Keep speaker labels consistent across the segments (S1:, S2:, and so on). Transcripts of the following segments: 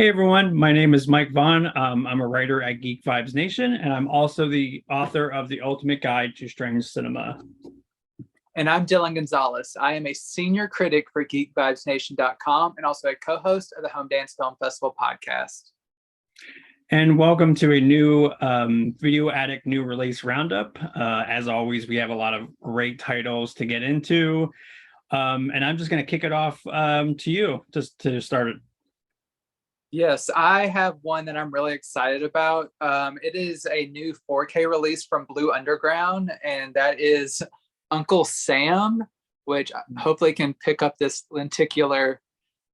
S1: Hey everyone, my name is Mike Vaughn. I'm a writer at Geek Vibes Nation, and I'm also the author of The Ultimate Guide to Strange Cinema.
S2: And I'm Dillon Gonzalez. I am a senior critic for GeekVibesNation.com and also a co-host of the Home Dance Film Festival podcast.
S1: And welcome to a new Video Addict new release roundup. As always, we have a lot of great titles to get into. And I'm just going to kick it off to you just to start it.
S2: Yes, I have one that I'm really excited about. It is a new 4K release from Blue Underground, and that is Uncle Sam, which hopefully can pick up this lenticular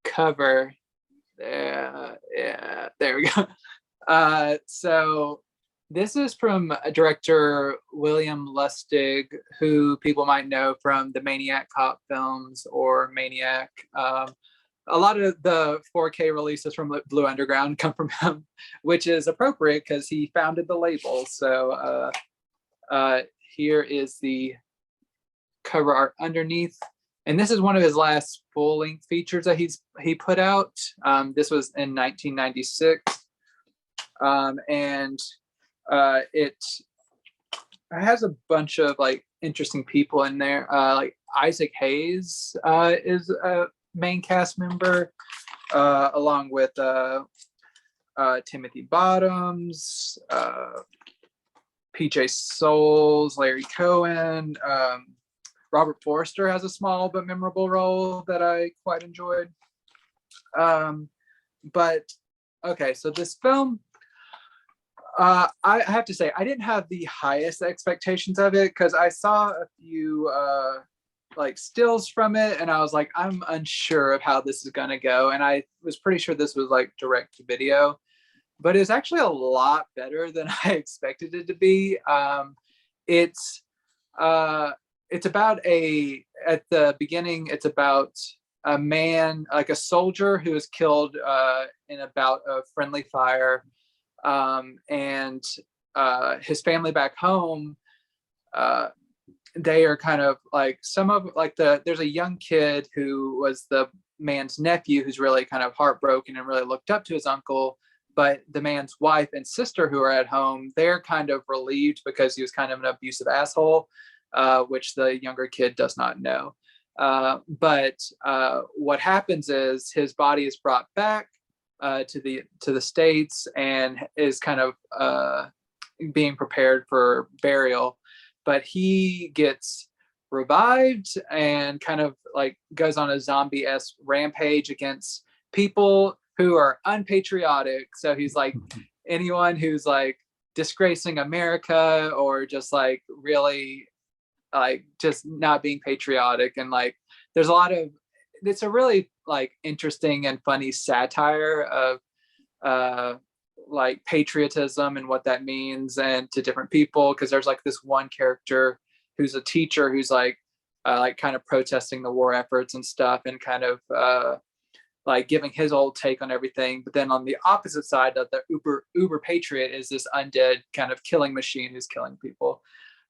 S2: cover. Yeah, there we go. So this is from director William Lustig, who people might know from the Maniac Cop films or Maniac. A lot of the 4K releases from Blue Underground come from him, which is appropriate because he founded the label. So here is the cover art underneath. And this is one of his last full-length features that he put out. This was in 1996. It has a bunch of like interesting people in there. Like Isaac Hayes is a main cast member, along with Timothy Bottoms, PJ Souls, Larry Cohen. Robert Forster has a small but memorable role that I quite enjoyed. But okay, so this film, I have to say, I didn't have the highest expectations of it because I saw a few like stills from it, and I was like, I'm unsure of how this is gonna go. And I was pretty sure this was like direct to video, but it's actually a lot better than I expected it to be. It's about at the beginning, it's about a man, like a soldier who is killed in a bout of friendly fire. And his family back home, they are kind of like there's a young kid who was the man's nephew who's really kind of heartbroken and really looked up to his uncle. But the man's wife and sister who are at home, they're kind of relieved because he was kind of an abusive asshole, which the younger kid does not know. But what happens is his body is brought back to the States and is kind of being prepared for burial. But he gets revived and kind of like goes on a zombie-esque rampage against people who are unpatriotic. So he's like anyone who's like disgracing America or just like really like just not being patriotic. And like there's it's a really like interesting and funny satire of like patriotism and what that means and to different people, because there's like this one character who's a teacher who's like kind of protesting the war efforts and stuff and kind of like giving his old take on everything. But then on the opposite side of the uber patriot is this undead kind of killing machine who's killing people.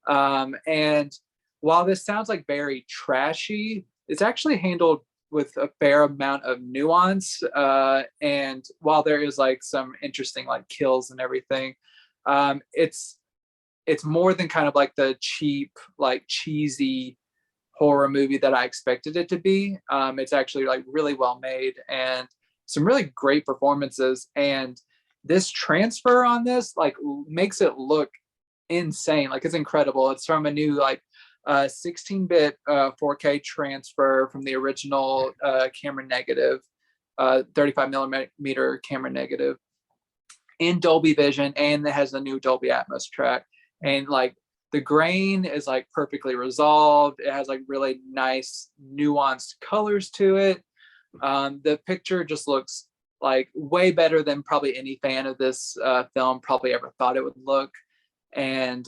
S2: And while this sounds like very trashy, it's actually handled with a fair amount of nuance. And while there is like some interesting like kills and everything, it's more than kind of like the cheap, like cheesy horror movie that I expected it to be. It's actually like really well made and some really great performances. And this transfer on this like makes it look insane. Like it's incredible. It's from a new like 16-bit 4K transfer from the original camera negative, 35 millimeter camera negative in Dolby Vision, and it has a new Dolby Atmos track. And like the grain is like perfectly resolved. It has like really nice nuanced colors to it. The picture just looks like way better than probably any fan of this film probably ever thought it would look. And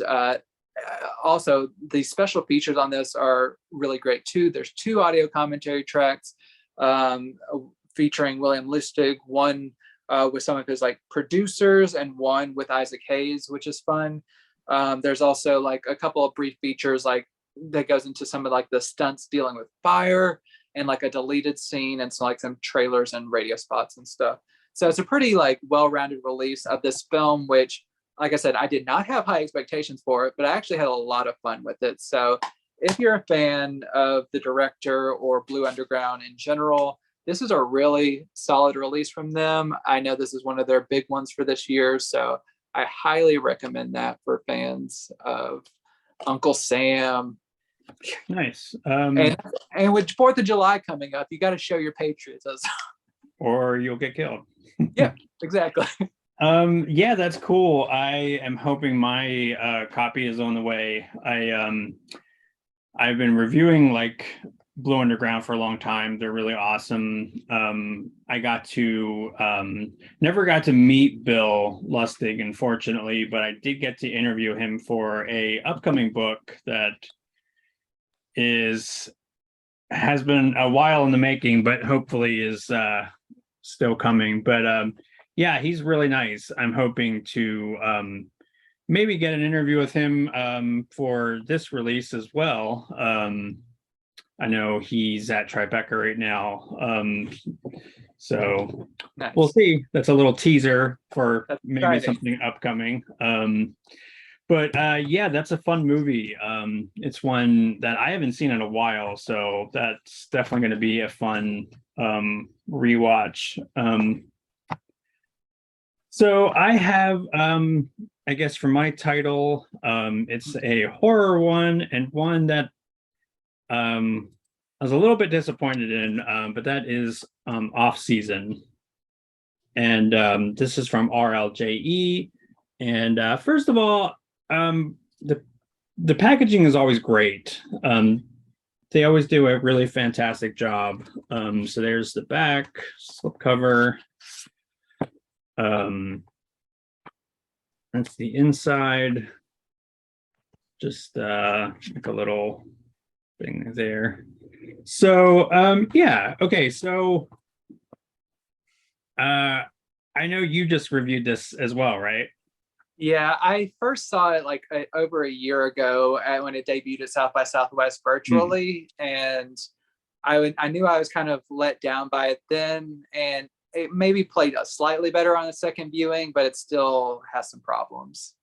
S2: also the special features on this are really great too. There's 2 audio commentary tracks featuring William Lustig, one with some of his like producers and one with Isaac Hayes, which is fun. There's also like a couple of brief features like that goes into some of like the stunts dealing with fire and like a deleted scene and so like some trailers and radio spots and stuff. So it's a pretty like well-rounded release of this film, which, like I said, I did not have high expectations for it, but I actually had a lot of fun with it. So if you're a fan of the director or Blue Underground in general, this is a really solid release from them. I know this is one of their big ones for this year, so I highly recommend that for fans of Uncle Sam.
S1: Nice.
S2: And with 4th of July coming up, you got to show your patriotism.
S1: Or you'll get killed.
S2: Yeah, exactly.
S1: Yeah, that's cool. I am hoping my copy is on the way. I've been reviewing like Blue Underground for a long time. They're really awesome. I got to never got to meet Bill Lustig, unfortunately, but I did get to interview him for a upcoming book that has been a while in the making, but hopefully is still coming. But yeah, he's really nice. I'm hoping to maybe get an interview with him for this release as well. I know he's at Tribeca right now. So
S2: Nice.
S1: We'll see. That's a little teaser for
S2: That's
S1: maybe
S2: exciting.
S1: something upcoming. But yeah, that's a fun movie. It's one that I haven't seen in a while, so that's definitely going to be a fun rewatch. So I have, I guess for my title, it's a horror one and one that I was a little bit disappointed in, but that is Offseason. And this is from RLJE. And first of all, the packaging is always great. They always do a really fantastic job. So there's the back slipcover. That's the inside. Just like a little thing there. So yeah, okay. So I know you just reviewed this as well, right?
S2: Yeah, I first saw it like over a year ago when it debuted at South by Southwest virtually, and I knew I was kind of let down by it then, and it maybe played slightly better on a second viewing, but it still has some problems.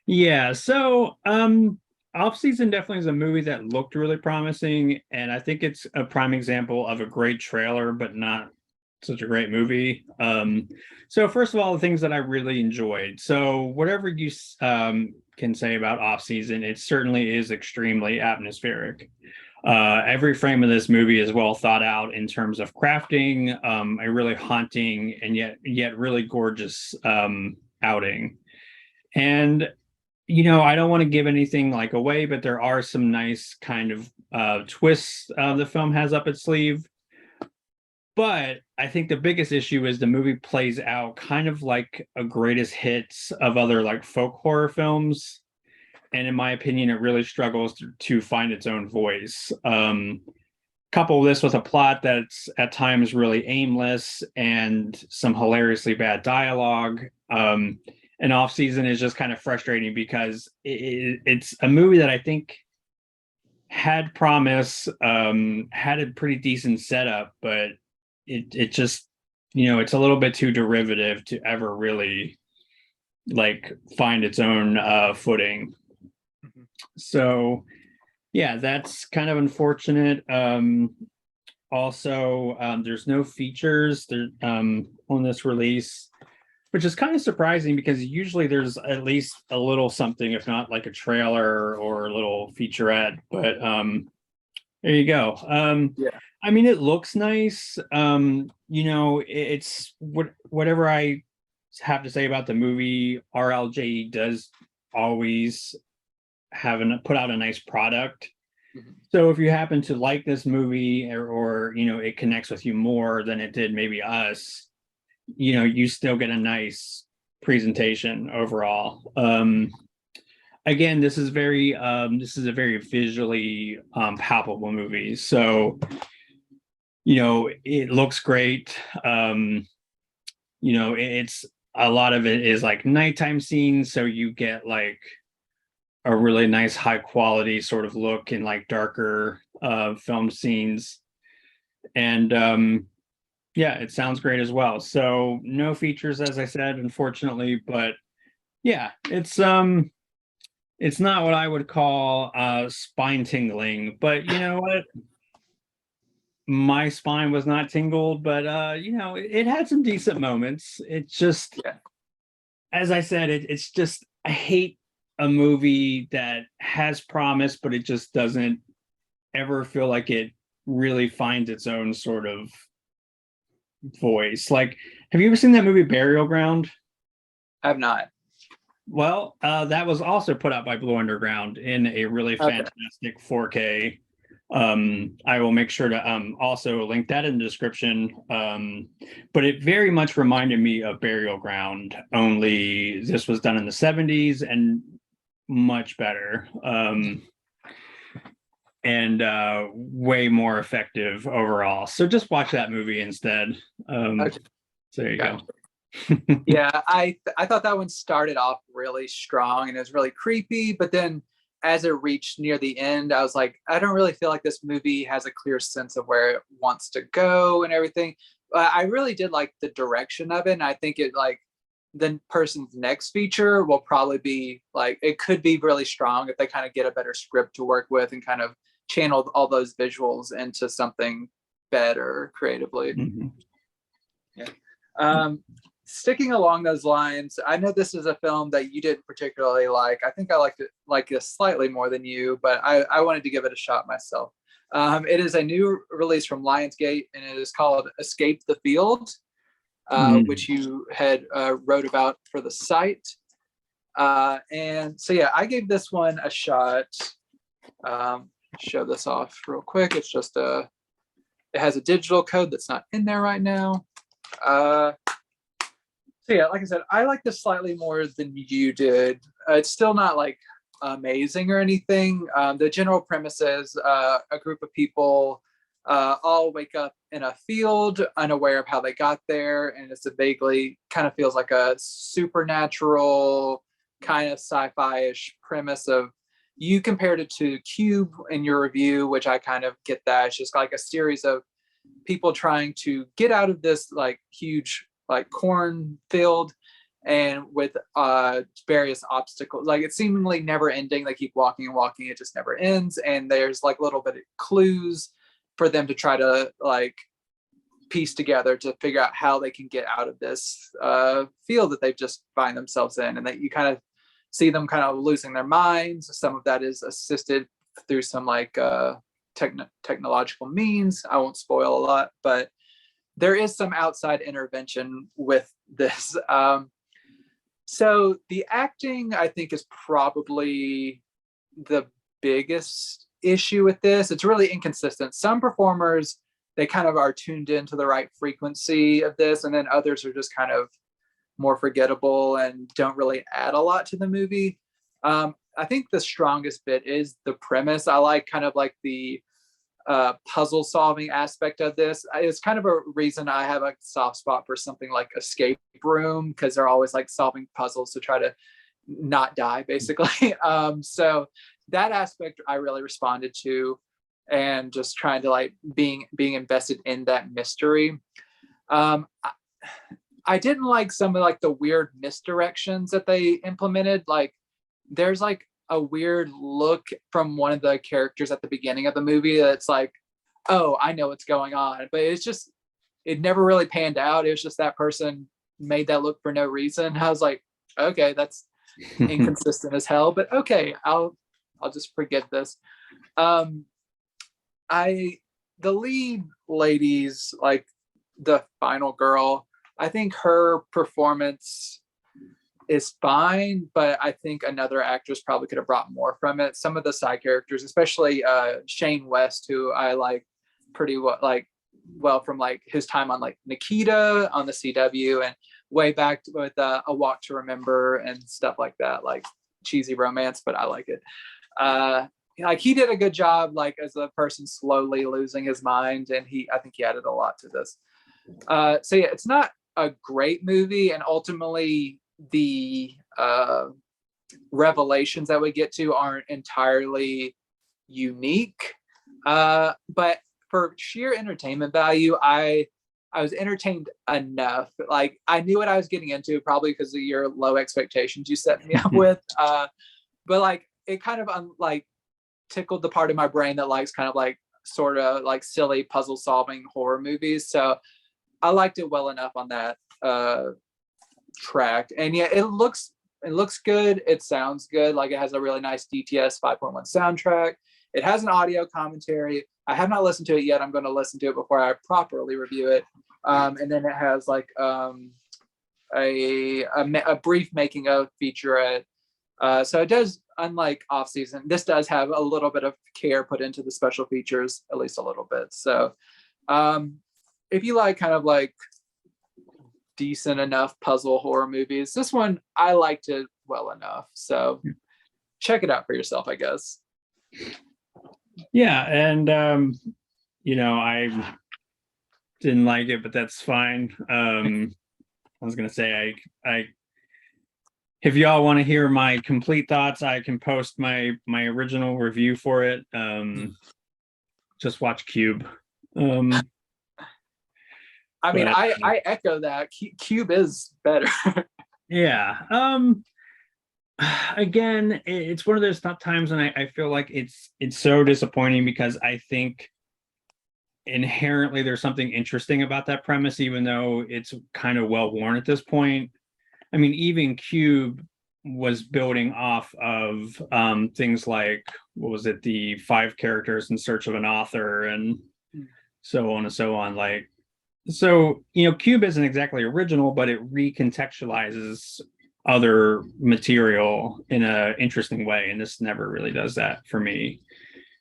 S1: Yeah, so Offseason definitely is a movie that looked really promising, and I think it's a prime example of a great trailer, but not such a great movie. So first of all, the things that I really enjoyed. So whatever you can say about Offseason, it certainly is extremely atmospheric. Every frame of this movie is well thought out in terms of crafting, a really haunting and yet really gorgeous outing. And I don't want to give anything like away, but there are some nice kind of twists the film has up its sleeve. But I think the biggest issue is the movie plays out kind of like a greatest hits of other like folk horror films. And in my opinion, it really struggles to find its own voice. Couple this with a plot that's at times really aimless and some hilariously bad dialogue. And Offseason is just kind of frustrating because it's a movie that I think had promise, had a pretty decent setup, but it just, it's a little bit too derivative to ever really like find its own footing.
S2: Mhm.
S1: So yeah, that's kind of unfortunate. Also, there's no features there on this release, which is kind of surprising because usually there's at least a little something, if not like a trailer or a little featurette. But there you go.
S2: Yeah.
S1: I mean, it looks nice. It's whatever I have to say about the movie. RLJ does always put out a nice product.
S2: Mhm.
S1: So if you happen to like this movie or it connects with you more than it did maybe us, you still get a nice presentation overall. Again, this is a very visually palpable movie. So it looks great. It's a lot of it is like nighttime scenes, so you get like a really nice high quality sort of look in like darker film scenes. And yeah, it sounds great as well. So no features, as I said, unfortunately, but yeah, it's not what I would call spine tingling, but you know what? My spine was not tingled, but it had some decent moments. It's just,
S2: Yeah.
S1: as I said, it's just, I hate a movie that has promise, but it just doesn't ever feel like it really finds its own sort of voice. Like, have you ever seen that movie Burial Ground?
S2: I have not.
S1: Well, that was also put out by Blue Underground in a really
S2: Okay.
S1: fantastic 4K. I will make sure to also link that in the description. But it very much reminded me of Burial Ground, only this was done in the 70s and much better. And way more effective overall. So just watch that movie instead.
S2: Okay.
S1: So there you
S2: Gotcha.
S1: go.
S2: Yeah, I thought that one started off really strong and it was really creepy, but then as it reached near the end, I was like, I don't really feel like this movie has a clear sense of where it wants to go and everything. But I really did like the direction of it, and I think it like the person's next feature will probably be like it could be really strong if they kind of get a better script to work with and kind of channel all those visuals into something better creatively.
S1: Mhm.
S2: Yeah. Sticking along those lines, I know this is a film that you didn't particularly like. I think I liked it like this slightly more than you, but I wanted to give it a shot myself. It is a new release from Lionsgate, and it is called Escape the Field, which you had wrote about for the site. And so, yeah, I gave this one a shot. Show this off real quick. It's just it has a digital code that's not in there right now. So yeah, like I said, I like this slightly more than you did. It's still not like amazing or anything. The general premise is a group of people all wake up in a field, unaware of how they got there, and it's a vaguely kind of feels like a supernatural kind of sci-fi-ish premise of. You compared it to Cube in your review, which I kind of get that. It's just like a series of people trying to get out of this like huge like cornfield and with various obstacles. Like it's seemingly never ending. They keep walking and walking, it just never ends. And there's like little bit of clues for them to try to like piece together to figure out how they can get out of this field that they've just find themselves in. And that you kind of see them kind of losing their minds. Some of that is assisted through some like technological means. I won't spoil a lot, but there is some outside intervention with this. So the acting, I think, is probably the biggest issue with this. It's really inconsistent. Some performers, they kind of are tuned into the right frequency of this, and then others are just kind of more forgettable and don't really add a lot to the movie. I think the strongest bit is the premise. I like kind of like the puzzle solving aspect of this. It's kind of a reason I have a soft spot for something like Escape Room, because they're always like solving puzzles to try to not die, basically. So that aspect I really responded to, and just trying to like being invested in that mystery. I didn't like some of like the weird misdirections that they implemented. Like there's like a weird look from one of the characters at the beginning of the movie that's like, oh, I know what's going on, but it's just it never really panned out. It was just that person made that look for no reason. I was like, okay, that's inconsistent as hell, but okay, I'll just forget this. I the lead ladies, like the final girl, I think her performance is fine, but I think another actress probably could have brought more from it. Some of the side characters, especially Shane West, who I like pretty well from like his time on like Nikita on the CW and way back with A Walk to Remember and stuff like that, like cheesy romance, but I like it. Like he did a good job, like as a person slowly losing his mind, and I think he added a lot to this. So yeah, it's not a great movie, and ultimately the revelations that we get to aren't entirely unique. But for sheer entertainment value, I was entertained enough. Like I knew what I was getting into, probably because of your low expectations you set me up with. But like it kind of like tickled the part of my brain that likes kind of like sort of like silly puzzle solving horror movies. So I liked it well enough on that track. And yeah, it looks good. It sounds good. Like it has a really nice DTS 5.1 soundtrack. It has an audio commentary. I have not listened to it yet. I'm going to listen to it before I properly review it. And then it has like a brief making of featurette. So it does, unlike Offseason, this does have a little bit of care put into the special features, at least a little bit. So if you like kind of like decent enough puzzle horror movies, this one I liked it well enough. So check it out for yourself, I guess.
S1: Yeah, and I didn't like it, but that's fine. I was gonna say I if y'all want to hear my complete thoughts, I can post my original review for it. Just watch Cube.
S2: I mean, I echo that. Cube is better.
S1: Yeah. Again, it's one of those times when I feel like it's so disappointing because I think inherently there's something interesting about that premise, even though it's kind of well worn at this point. I mean, even Cube was building off of things like, what was it, the 5 characters in search of an author and so on and so on. Like, so, Cube isn't exactly original, but it recontextualizes other material in an interesting way. And this never really does that for me.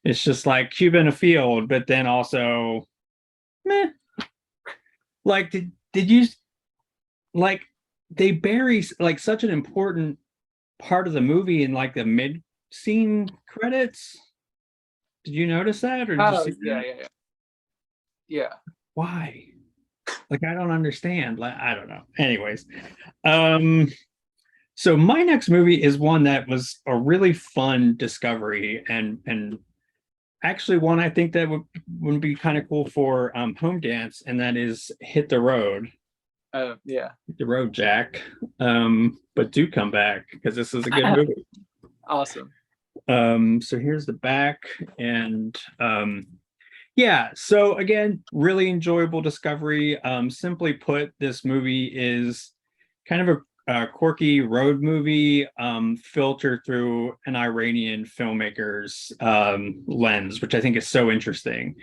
S1: It's just like Cube in a field, but then also, meh. Like, did you, like, they bury like such an important part of the movie in like the mid scene credits. Did you notice that? Or did you see that?
S2: Yeah.
S1: Why? Like, I don't understand. Like, I don't know. Anyways, so my next movie is one that was a really fun discovery and actually one I think that would be kind of cool for home dance, and that is Hit the Road.
S2: Yeah.
S1: Hit the road, Jack. But do come back because this is a good movie.
S2: Awesome.
S1: So here's the back, and yeah, so again, really enjoyable discovery. Simply put, this movie is kind of a quirky road movie filtered through an Iranian filmmaker's lens, which I think is so interesting.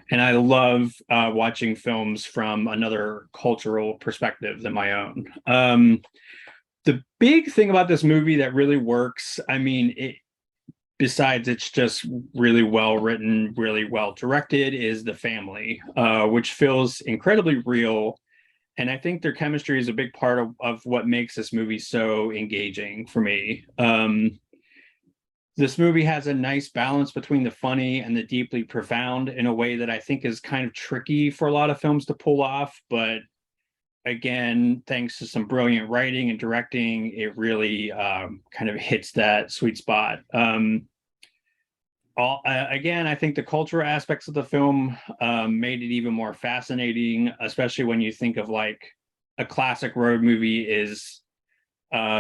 S1: And I love watching films from another cultural perspective than my own. The big thing about this movie that really works, I mean, besides it's just really well written, really well directed, is the family, which feels incredibly real. And I think their chemistry is a big part of what makes this movie so engaging for me. This movie has a nice balance between the funny and the deeply profound in a way that I think is kind of tricky for a lot of films to pull off. But again, thanks to some brilliant writing and directing, it really kind of hits that sweet spot. Again, I think the cultural aspects of the film made it even more fascinating, especially when you think of like a classic road movie is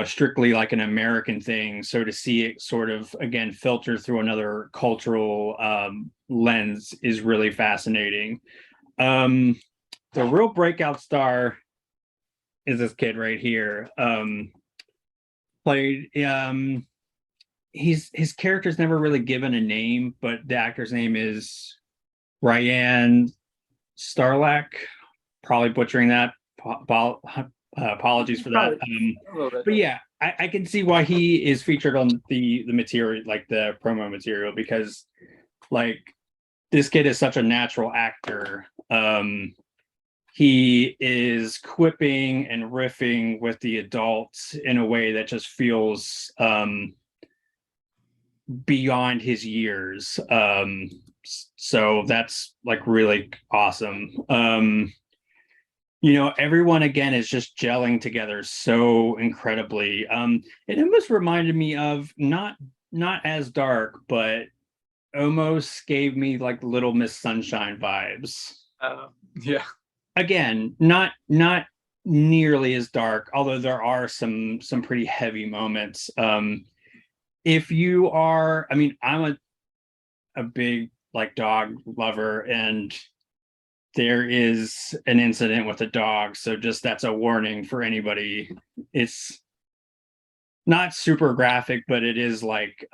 S1: strictly like an American thing. So to see it sort of, again, filter through another cultural lens is really fascinating. The real breakout star is this kid right here. Played his character's never really given a name, but the actor's name is Ryan Starlack. Probably butchering that. Apologies for that. But yeah, I can see why he is featured on the material, like the promo material, because like this kid is such a natural actor. He is quipping and riffing with the adults in a way that just feels beyond his years. So that's like really awesome. Everyone again is just gelling together so incredibly. It almost reminded me of not as dark, but almost gave me like Little Miss Sunshine vibes.
S2: Yeah.
S1: Again, not nearly as dark, although there are some pretty heavy moments. If you are, I mean, I'm a big like dog lover, and there is an incident with a dog, so just that's a warning for anybody. It's not super graphic, but it is like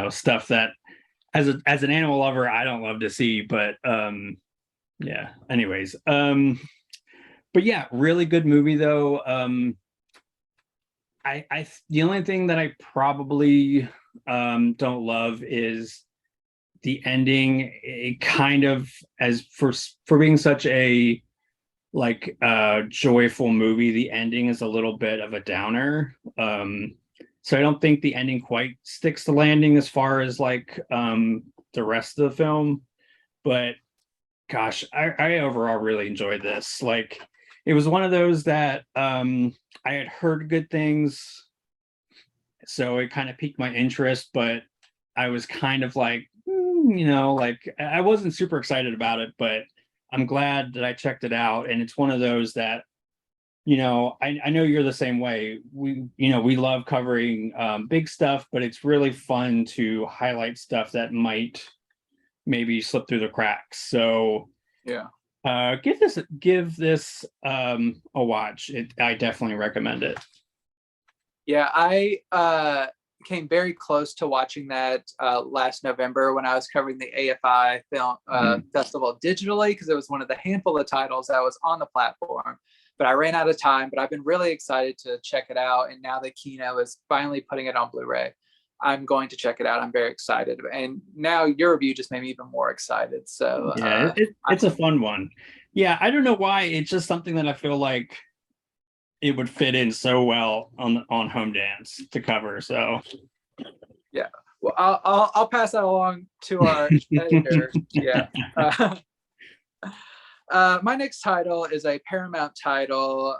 S1: stuff that as an animal lover I don't love to see, but yeah, anyways. But yeah, really good movie though. I the only thing that I probably don't love is the ending. It kind of, as for being such a like joyful movie, the ending is a little bit of a downer. So I don't think the ending quite sticks the landing as far as like the rest of the film. But gosh, I overall really enjoyed this. Like, it was one of those that I had heard good things, so it kind of piqued my interest, but I was kind of like, like I wasn't super excited about it, but I'm glad that I checked it out. And it's one of those that, I know you're the same way. We love covering big stuff, but it's really fun to highlight stuff that might maybe slip through the cracks. So
S2: Yeah.
S1: give this a watch. I definitely recommend it.
S2: Yeah, I came very close to watching that last November when I was covering the AFI Film Festival digitally, because it was one of the handful of titles that was on the platform. But I ran out of time, but I've been really excited to check it out. And now that Kino is finally putting it on Blu-ray, I'm going to check it out. I'm very excited. And now your review just made me even more excited. So
S1: yeah, it's a fun one. Yeah, I don't know why. It's just something that I feel like it would fit in so well on Home Dance to cover. So
S2: yeah, well, I'll pass that along to our editor. Yeah. My next title is a Paramount title.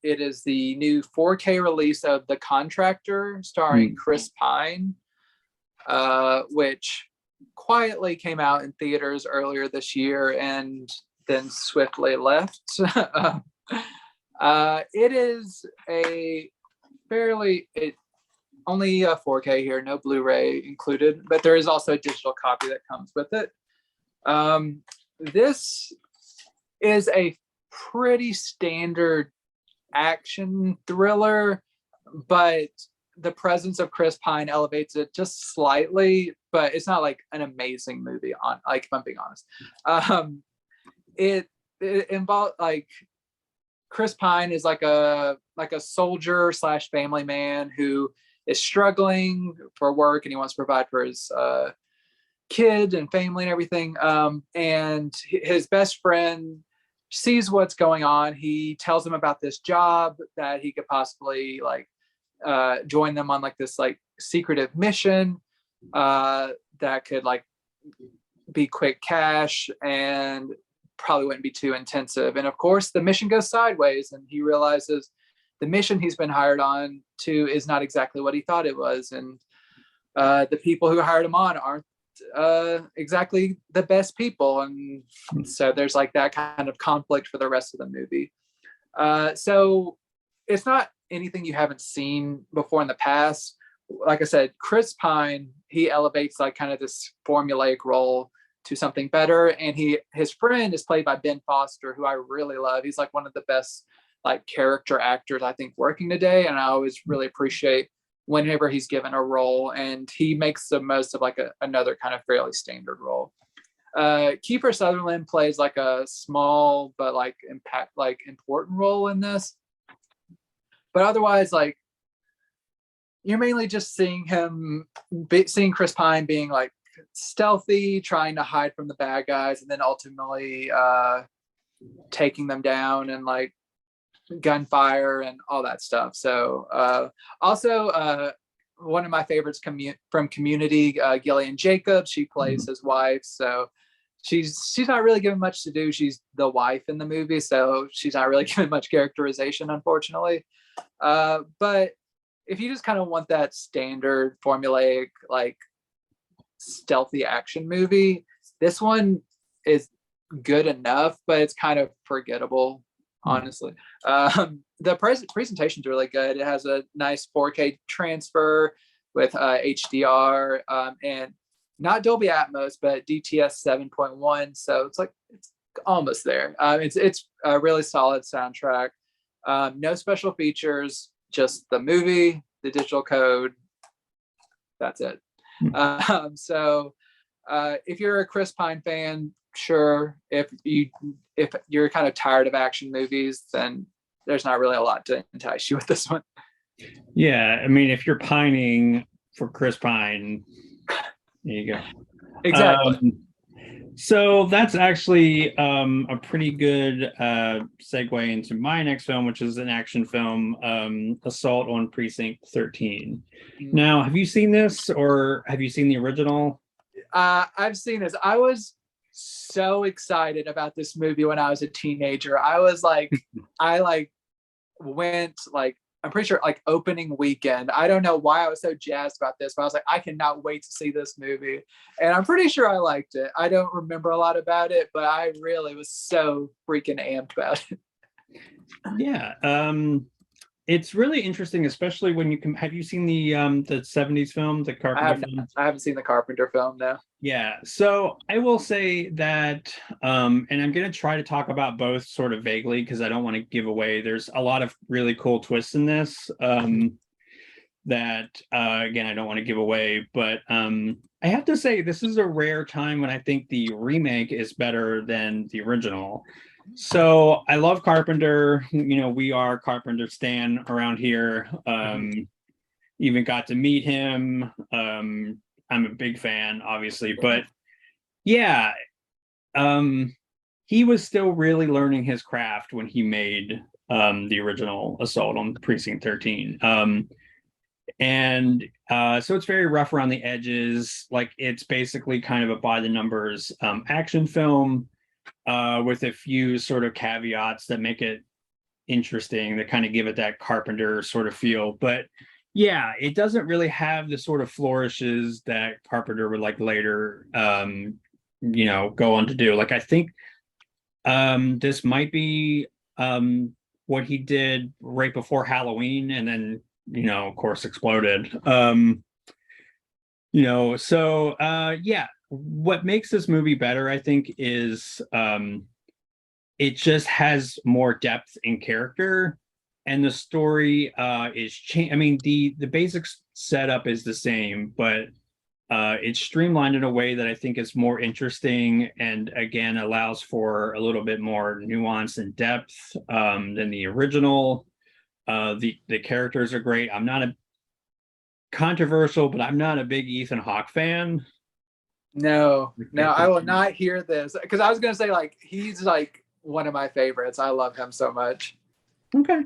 S2: It is the new 4K release of The Contractor, starring Chris Pine, which quietly came out in theaters earlier this year and then swiftly left. It is a only a 4K here, no Blu-ray included, but there is also a digital copy that comes with it. This is a pretty standard action thriller, but the presence of Chris Pine elevates it just slightly, but it's not like an amazing movie if I'm being honest. It involves like Chris Pine is like a soldier / family man who is struggling for work, and he wants to provide for his kid and family and everything. And his best friend sees what's going on. He tells him about this job that he could possibly join them on this secretive mission that could be quick cash and probably wouldn't be too intensive. And of course the mission goes sideways, and he realizes the mission he's been hired on to is not exactly what he thought it was. And the people who hired him on aren't exactly the best people. And so there's that kind of conflict for the rest of the movie. So it's not anything you haven't seen before in the past. Like I said, Chris Pine, he elevates kind of this formulaic role to something better. And his friend is played by Ben Foster, who I really love. He's one of the best character actors I think working today, and I always really appreciate whenever he's given a role, and he makes the most of another kind of fairly standard role. Kiefer Sutherland plays a small but important role in this, but otherwise you're mainly just seeing Chris Pine being stealthy, trying to hide from the bad guys, and then ultimately taking them down, and gunfire and all that stuff. So also one of my favorites from Community, Gillian Jacobs, she plays his wife. So she's not really given much to do. She's the wife in the movie, so she's not really given much characterization, unfortunately. But if you just kind of want that standard formulaic like stealthy action movie, this one is good enough, but it's kind of forgettable, honestly. The presentation's really good. It has a nice 4K transfer with HDR and not Dolby Atmos, but DTS 7.1. So it's almost there. It's a really solid soundtrack. No special features, just the movie, the digital code. That's it. So if you're a Chris Pine fan, sure. If you're kind of tired of action movies, then there's not really a lot to entice you with this one.
S1: Yeah, I mean, if you're pining for Chris Pine, there you go.
S2: Exactly.
S1: So that's actually a pretty good segue into my next film, which is an action film, Assault on Precinct 13. Now, have you seen this, or have you seen the original?
S2: I've seen this. I was so excited about this movie when I was a teenager. I was like, went like, I'm pretty sure like opening weekend. I don't know why I was so jazzed about this, but I was like, I cannot wait to see this movie. And I'm pretty sure I liked it. I don't remember a lot about it, but I really was so freaking amped about it.
S1: Yeah. It's really interesting, especially when have you seen the 70s film, the Carpenter film?
S2: I haven't seen the Carpenter film, no.
S1: Yeah, so I will say that, and I'm going to try to talk about both sort of vaguely because I don't want to give away. There's a lot of really cool twists in this that, again, I don't want to give away. But I have to say, this is a rare time when I think the remake is better than the original. So I love Carpenter. We are Carpenter stan around here. Even got to meet him. I'm a big fan, obviously, but yeah, he was still really learning his craft when he made the original Assault on Precinct 13. And so it's very rough around the edges. Like, it's basically kind of a by the numbers action film with a few sort of caveats that make it interesting, that kind of give it that Carpenter sort of feel. But yeah, it doesn't really have the sort of flourishes that Carpenter would like later go on to do. Like, I think this might be what he did right before Halloween, and then of course exploded. Yeah, what makes this movie better, I think, is it just has more depth in character, and the story is changed. I mean, the basic setup is the same, but it's streamlined in a way that I think is more interesting, and again allows for a little bit more nuance and depth than the original. The characters are great. I'm not a controversial, but I'm not a big Ethan Hawke fan.
S2: No, I will not hear this, because I was gonna say, like, he's like one of my favorites. I love him so much.
S1: Okay.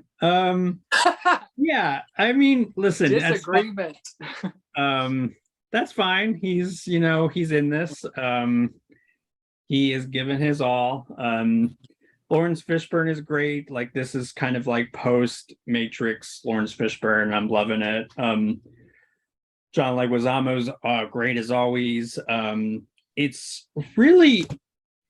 S1: Yeah, I mean, listen,
S2: disagreement.
S1: That's fine. He's in this. He is given his all. Lawrence Fishburne is great. Like, this is kind of like post Matrix Lawrence Fishburne. I'm loving it. John Leguizamo's great as always. It's really,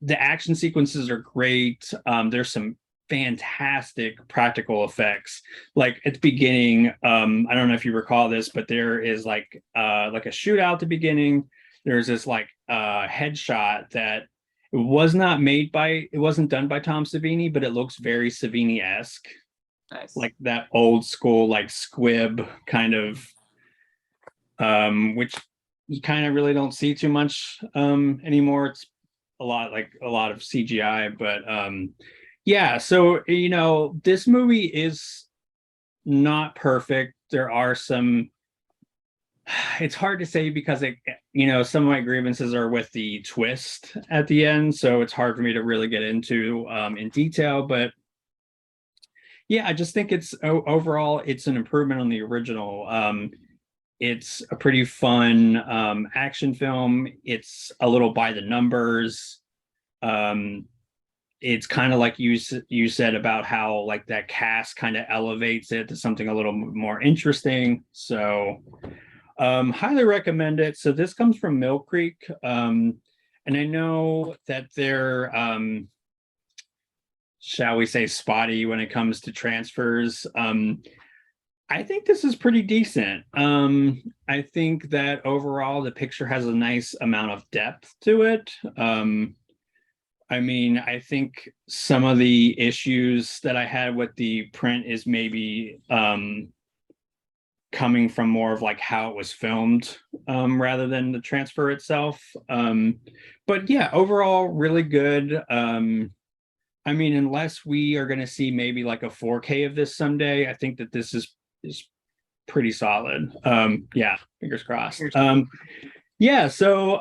S1: the action sequences are great. There's some fantastic practical effects. Like, at the beginning, I don't know if you recall this, but there is like a shootout at the beginning. There's this like headshot that it wasn't done by Tom Savini, but it looks very Savini-esque.
S2: Nice.
S1: Like that old school like squib kind of, which you kind of really don't see too much anymore. It's a lot of CGI, but yeah, so this movie is not perfect. There are some, it's hard to say because some of my grievances are with the twist at the end, so it's hard for me to really get into in detail. But yeah, I just think it's overall it's an improvement on the original. It's a pretty fun action film. It's a little by the numbers. it's kind of like you said about how like that cast kind of elevates it to something a little more interesting. So highly recommend it. So this comes from Mill Creek. And I know that they're shall we say spotty when it comes to transfers. I think this is pretty decent. I think that overall the picture has a nice amount of depth to it. I mean, I think some of the issues that I had with the print is maybe coming from more of like how it was filmed rather than the transfer itself. But yeah, overall, really good. I mean, unless we are going to see maybe like a 4K of this someday, I think that this is pretty solid. Yeah, fingers crossed. Yeah, so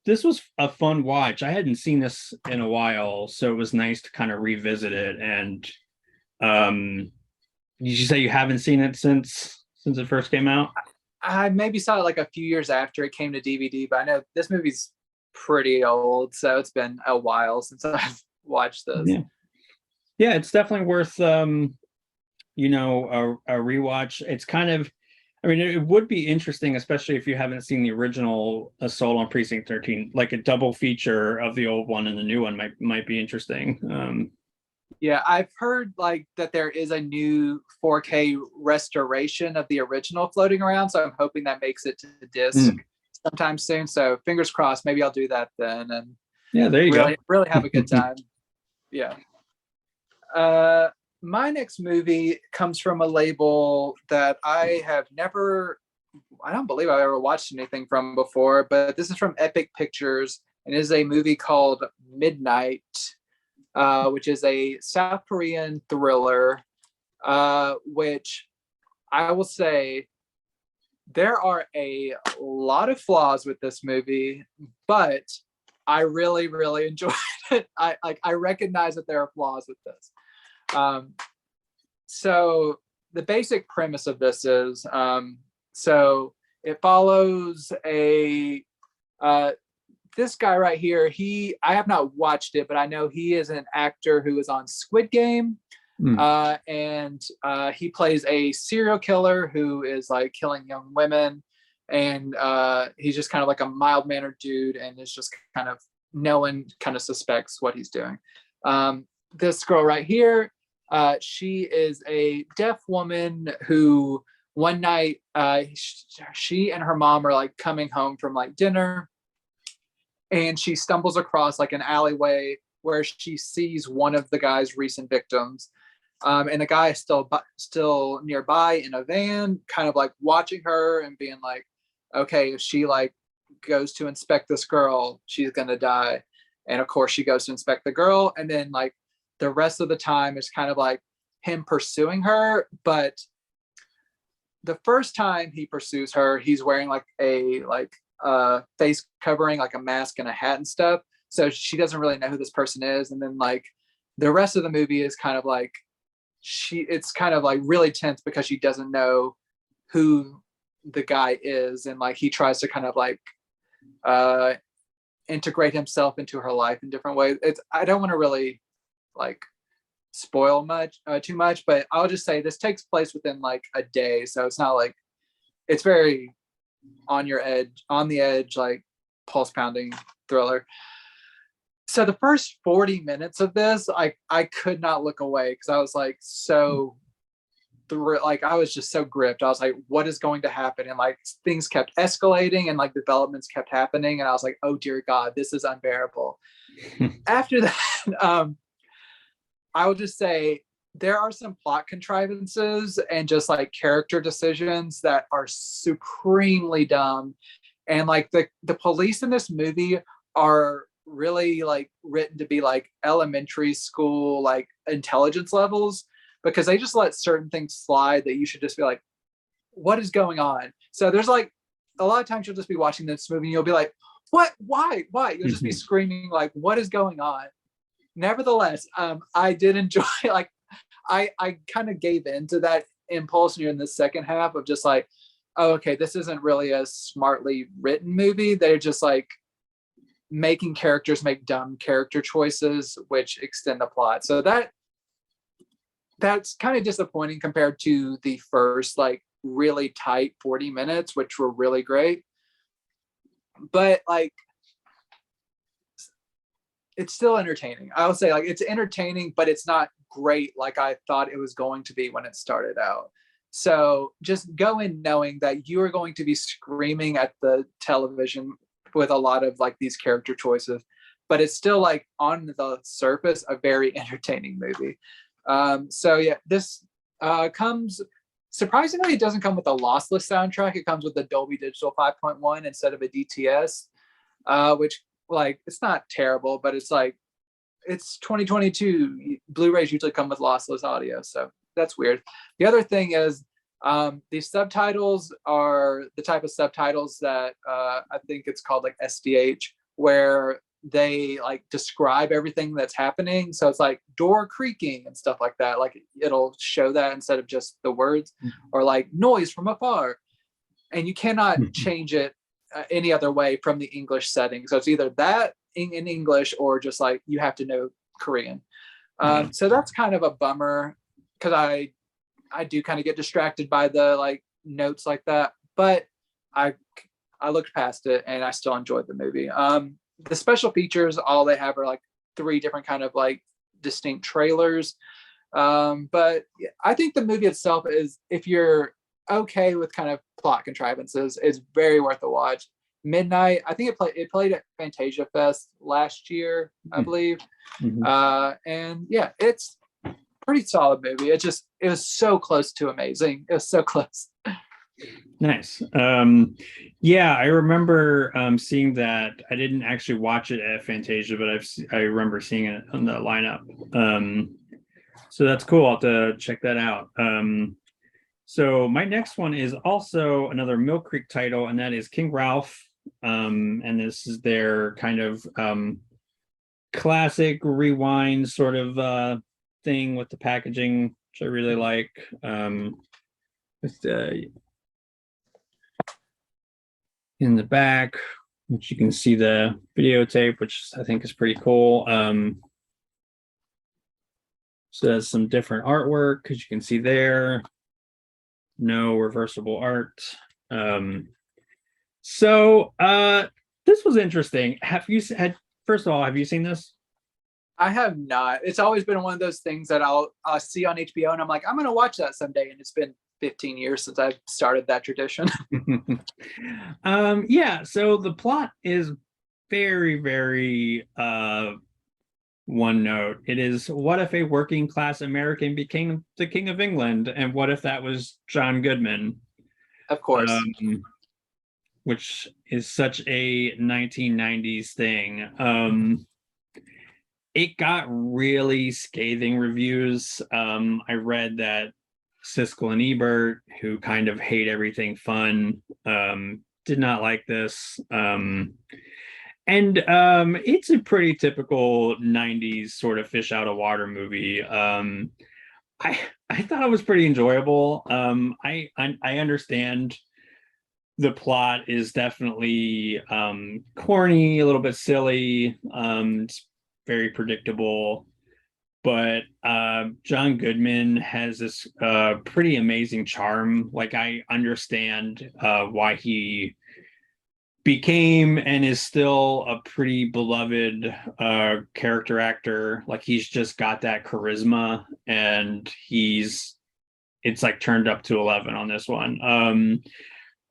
S1: this was a fun watch. I hadn't seen this in a while, so it was nice to kind of revisit it. And did you say you haven't seen it since it first came out?
S2: I maybe saw it like a few years after it came to DVD, but I know this movie's pretty old, so it's been a while since I've watched this.
S1: Yeah, it's definitely worth you know, a rewatch. It's kind of, I mean, it would be interesting, especially if you haven't seen the original Assault on Precinct 13, like a double feature of the old one and the new one might be interesting.
S2: Yeah, I've heard like that there is a new 4K restoration of the original floating around, so I'm hoping that makes it to the disc sometime soon. So fingers crossed, maybe I'll do that then, and
S1: yeah, there you
S2: really,
S1: go.
S2: really have a good time. Yeah. My next movie comes from a label that I don't believe I've ever watched anything from before, but this is from Epic Pictures and is a movie called Midnight, which is a South Korean thriller, which I will say there are a lot of flaws with this movie, but I really, really enjoyed it. I recognize that there are flaws with this. So the basic premise of this is, so it follows this guy right here. I have not watched it, but I know he is an actor who is on Squid Game. And he plays a serial killer who is like killing young women. And he's just kind of like a mild-mannered dude, and is just kind of, no one kind of suspects what he's doing. This girl right here, she is a deaf woman who one night she and her mom are like coming home from like dinner, and she stumbles across like an alleyway where she sees one of the guy's recent victims. And the guy is still nearby in a van, kind of like watching her and being like, okay, if she like goes to inspect this girl, she's gonna die. And of course she goes to inspect the girl, and then like the rest of the time is kind of like him pursuing her. But the first time he pursues her, he's wearing like a face covering, like a mask and a hat and stuff, so she doesn't really know who this person is. And then like the rest of the movie is kind of like it's kind of like really tense because she doesn't know who the guy is, and like he tries to kind of like integrate himself into her life in different ways. I don't want to really like spoil too much, but I'll just say this takes place within like a day, so it's not like, it's very on the edge, like pulse pounding thriller. So the first 40 minutes of this, I could not look away because I was like I was just so gripped. I was like, what is going to happen? And like things kept escalating and like developments kept happening, and I was like, oh dear God, this is unbearable. After that, I will just say there are some plot contrivances and just like character decisions that are supremely dumb. And like the police in this movie are really like written to be like elementary school, like intelligence levels, because they just let certain things slide that you should just be like, what is going on? So there's like a lot of times you'll just be watching this movie and you'll be like, what, why? You'll just be screaming like, what is going on? Nevertheless, I did enjoy like I kind of gave in to that impulse near in the second half of just like, oh, okay, this isn't really a smartly written movie. They're just like making characters make dumb character choices, which extend the plot. So that's kind of disappointing compared to the first like really tight 40 minutes, which were really great. But like, it's still entertaining. I would say like it's entertaining, but it's not great like I thought it was going to be when it started out. So just go in knowing that you are going to be screaming at the television with a lot of like these character choices, but it's still like on the surface a very entertaining movie. So yeah, this comes surprisingly, it doesn't come with a lossless soundtrack. It comes with a Dolby Digital 5.1 instead of a DTS, which like it's not terrible, but it's like it's 2022. Blu-rays usually come with lossless audio, so that's weird. The other thing is these subtitles are the type of subtitles that I think it's called like SDH, where they like describe everything that's happening. So it's like door creaking and stuff like that. Like it'll show that instead of just the words, or like noise from afar. And you cannot change it any other way from the English setting. So it's either that in English or just like you have to know Korean. So that's kind of a bummer because I do kind of get distracted by the like notes like that. But I looked past it and I still enjoyed the movie. The special features, all they have are like 3 different kind of like distinct trailers. But I think the movie itself is, if you're okay with kind of plot contrivances, is very worth a watch. Midnight, I think it played at Fantasia Fest last year, I believe. And yeah, it's pretty solid movie. It was so close to amazing. It was so close.
S1: Nice. Yeah, I remember seeing that. I didn't actually watch it at Fantasia, but I remember seeing it on the lineup. So that's cool. I'll have to check that out. So my next one is also another Mill Creek title, and that is King Ralph. And this is their kind of classic rewind sort of thing with the packaging, which I really like. With the in the back, which you can see the videotape, which I think is pretty cool. So there's some different artwork, because you can see there, no reversible art. So this was interesting. First of all, have you seen this?
S2: I have not. It's always been one of those things that I'll see on HBO and I'm like, I'm going to watch that someday. And it's been 15 years since I've started that tradition.
S1: Yeah, so the plot is very, very one note. It is, what if a working class American became the King of England? And what if that was John Goodman?
S2: Of course.
S1: Which is such a 1990s thing. It got really scathing reviews. I read that Siskel and Ebert, who kind of hate everything fun, did not like this. And it's a pretty typical 90s sort of fish out of water movie. I thought it was pretty enjoyable. I understand the plot is definitely corny, a little bit silly. It's very predictable, but John Goodman has this pretty amazing charm. Like, I understand why he became and is still a pretty beloved character actor. Like, he's just got that charisma, and it's like turned up to 11 on this one.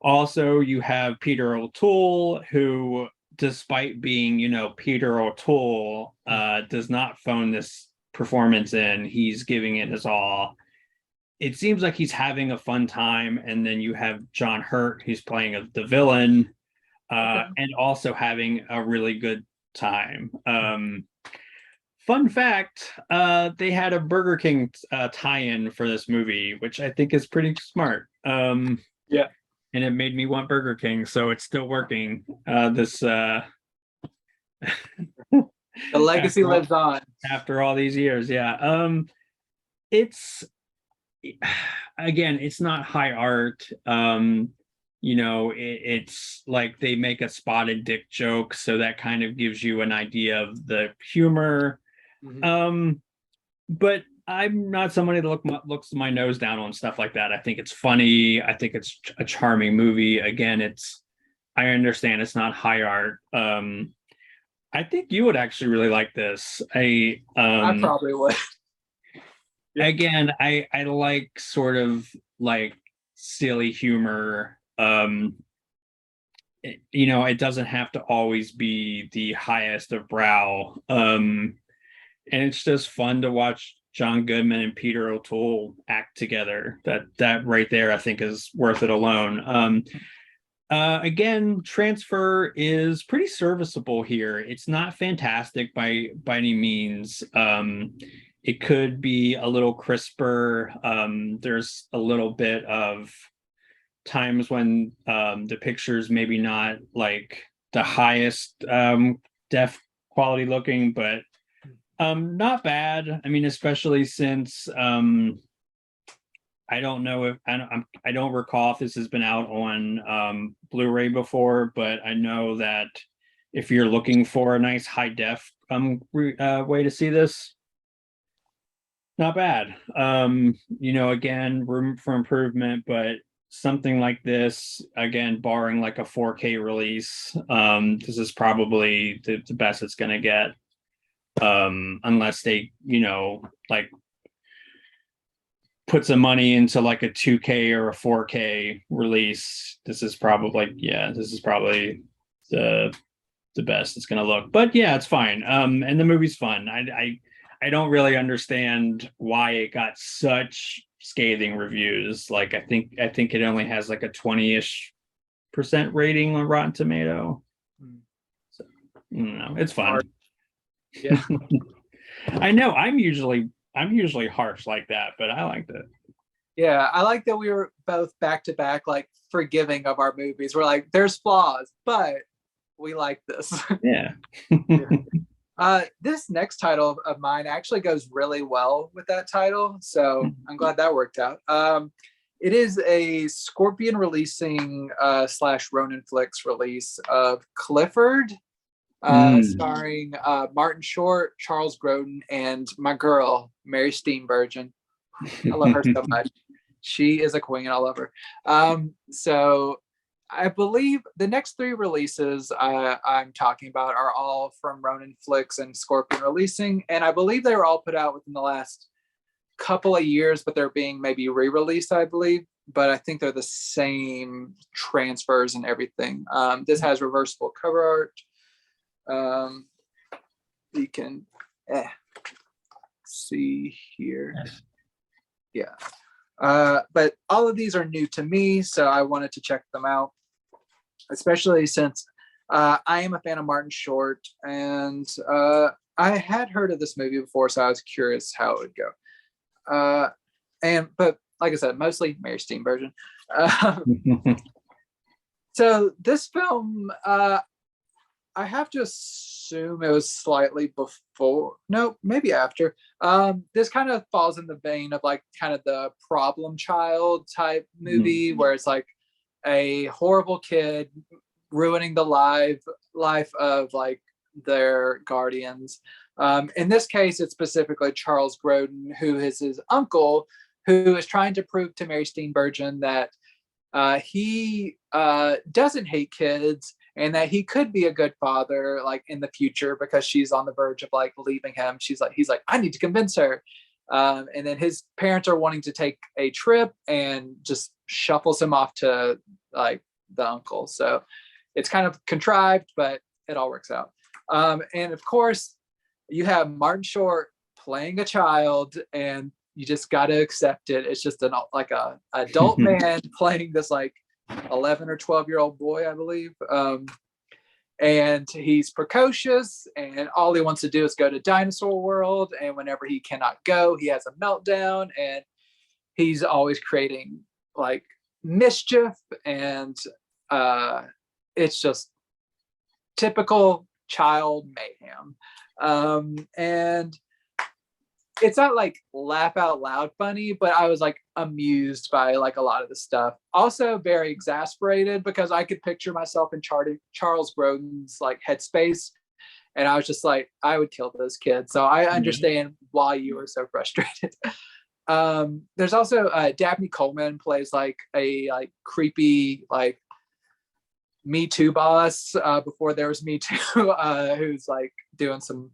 S1: Also, you have Peter O'Toole, who, despite being, Peter O'Toole, does not phone this performance in. He's giving it his all. It seems like he's having a fun time. And then you have John Hurt, who's playing the villain, and also having a really good time. Fun fact, they had a Burger King tie-in for this movie, which I think is pretty smart.
S2: Yeah.
S1: And it made me want Burger King, so it's still working. The
S2: legacy lives on
S1: after all these years. Yeah. It's, again, it's not high art. it's like they make a spotted dick joke, so that kind of gives you an idea of the humor.
S2: Mhm.
S1: But I'm not somebody that looks my nose down on stuff like that. I think it's funny. I think it's a charming movie. Again, I understand it's not high art. I think you would actually really like this.
S2: I probably would. Yeah.
S1: Again, I like sort of like silly humor. It doesn't have to always be the highest of brow. And it's just fun to watch John Goodman and Peter O'Toole act together. That right there, I think, is worth it alone. Again, transfer is pretty serviceable here. It's not fantastic by any means. It could be a little crisper. There's a little bit of times when the picture's maybe not like the highest def quality looking, but not bad. I mean, especially since I don't know if I don't recall if this has been out on Blu-ray before, but I know that if you're looking for a nice high def way to see this, not bad. Again, room for improvement, but something like this, again, barring like a 4K release, this is probably the best it's going to get. Unless they, like put some money into like a 2K or a 4K release. This is probably the best it's gonna look. But yeah, it's fine. And the movie's fun. I don't really understand why it got such scathing reviews. Like I think it only has like a 20-ish% rating on Rotten Tomato. So, no, it's fun.
S2: Yeah.
S1: I know I'm usually harsh like that, but I liked it.
S2: Yeah, I like that we were both back to back, like forgiving of our movies. We're like, there's flaws, but we like this.
S1: Yeah.
S2: This next title of mine actually goes really well with that title, so I'm glad that worked out. It is a Scorpion releasing / Ronin Flicks release of Clifford, starring Martin Short, Charles Grodin, and my girl Mary Steenburgen. I love her so much. She is a queen. I love her. So I believe the next 3 releases I'm talking about are all from Ronin Flicks and Scorpion Releasing, and I believe they were all put out within the last couple of years, but they're being maybe re-released, I believe. But I think they're the same transfers and everything. This has reversible cover art. You can see here. Yeah. But all of these are new to me, so I wanted to check them out, especially since I am a fan of Martin Short, and I had heard of this movie before, so I was curious how it would go. But like I said, mostly Mary Steenburgen. So this film, I have to assume it was slightly before, no, maybe after. This kind of falls in the vein of like kind of the problem child type movie, where it's like a horrible kid ruining the life of like their guardians. In this case, it's specifically Charles Grodin, who is his uncle, who is trying to prove to Mary Steenburgen that he doesn't hate kids and that he could be a good father like in the future, because she's on the verge of like leaving him. He's like, I need to convince her. And then his parents are wanting to take a trip and just shuffles him off to like the uncle. So it's kind of contrived, but it all works out. And of course, you have Martin Short playing a child, and you just got to accept it. It's just like a adult man playing this like 11 or 12-year-old boy, I believe. And he's precocious, and all he wants to do is go to Dinosaur World. And whenever he cannot go, he has a meltdown, and he's always creating like mischief. And it's just typical child mayhem. And it's not like laugh out loud funny, but I was like amused by like a lot of the stuff. Also very exasperated because I could picture myself in Charles Grodin's like headspace. And I was just like, I would kill this kid. So I understand why you were so frustrated. There's also Dabney Coleman plays like a like creepy like Me Too boss before there was Me Too, who's like doing some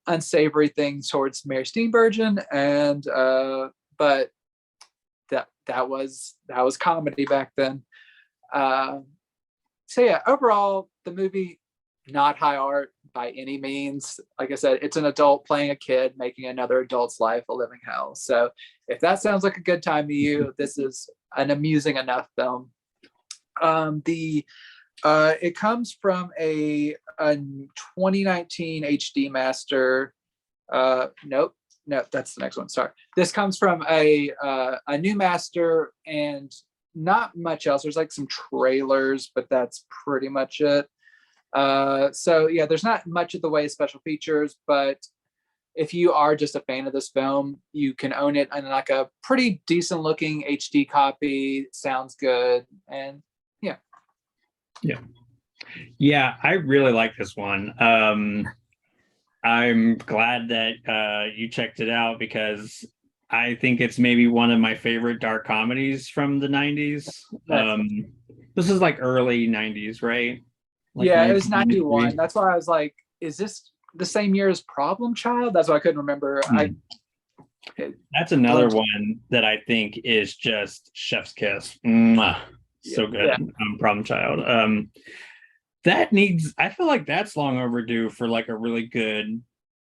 S2: unsavory things towards Mary Steenburgen, and but that was comedy back then. So yeah, overall the movie not high art by any means. Like I said, it's an adult playing a kid, making another adult's life a living hell. So if that sounds like a good time to you, this is an amusing enough film. It comes from a 2019 HD master. Nope, that's the next one. Sorry. This comes from a new master and not much else. There's like some trailers, but that's pretty much it. So yeah, there's not much of the way of special features, but if you are just a fan of this film, you can own it in like a pretty decent looking HD copy. Sounds good. And
S1: yeah, I really like this one. I'm glad that you checked it out because I think it's maybe one of my favorite dark comedies from the 90s. This is like early 90s, right? Like
S2: yeah, it was
S1: 1993.
S2: 91. That's why I was like, is this the same year as Problem Child? That's why I couldn't remember.
S1: That's another one that I think is just chef's kiss. Mwah. So good.
S2: Yeah.
S1: Problem Child. That needs, I feel like that's long overdue for like a really good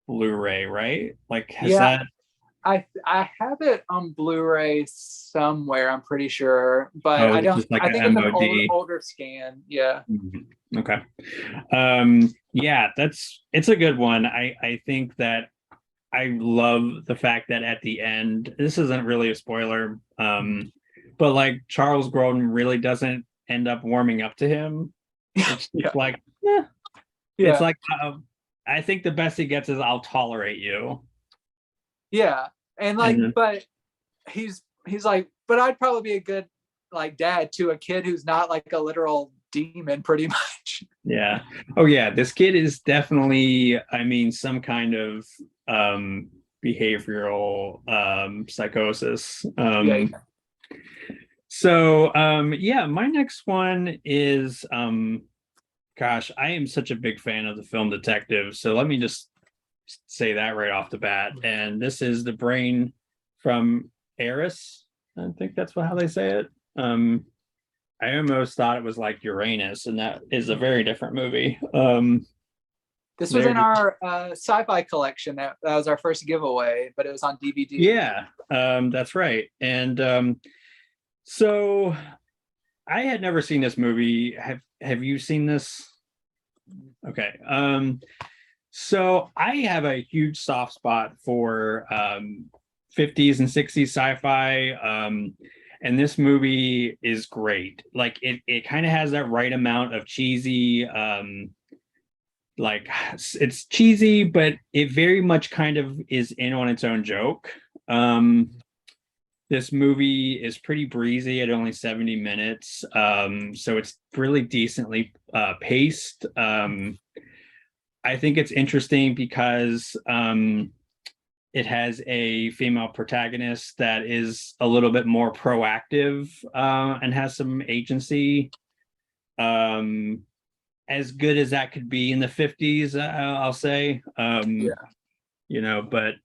S1: Blu-ray, right? Like has that
S2: I have it on Blu-ray somewhere, I'm pretty sure, but I don't.
S1: just like
S2: I think
S1: an
S2: it's an
S1: MOD.
S2: older scan. Yeah.
S1: Okay. Yeah, it's a good one. I think that I love the fact that at the end, this isn't really a spoiler, but like Charles Grodin really doesn't end up warming up to him. It's like, it's like I think the best he gets is I'll tolerate you.
S2: Yeah, and like, but he's like, but I'd probably be a good like dad to a kid who's not like a literal demon, pretty much.
S1: Yeah. Oh yeah, this kid is definitely, I mean, some kind of behavioral psychosis. So yeah, my next one is gosh, I am such a big fan of the film Detective. So let me just say that right off the bat. And this is the brain from Arous. I think that's how they say it. I almost thought it was like Uranus, and that is a very different movie.
S2: This was in our sci-fi collection. That was our first giveaway, but it was on DVD.
S1: Yeah, that's right. And so I had never seen this movie. Have you seen this? Okay. So I have a huge soft spot for 50s and 60s sci-fi. And this movie is great. Like it kind of has that right amount of cheesy, like it's cheesy, but it very much kind of is in on its own joke. This movie is pretty breezy at only 70 minutes. So it's really decently paced. I think it's interesting because it has a female protagonist that is a little bit more proactive and has some agency. As good as that could be in the 50s, I'll say. You know, but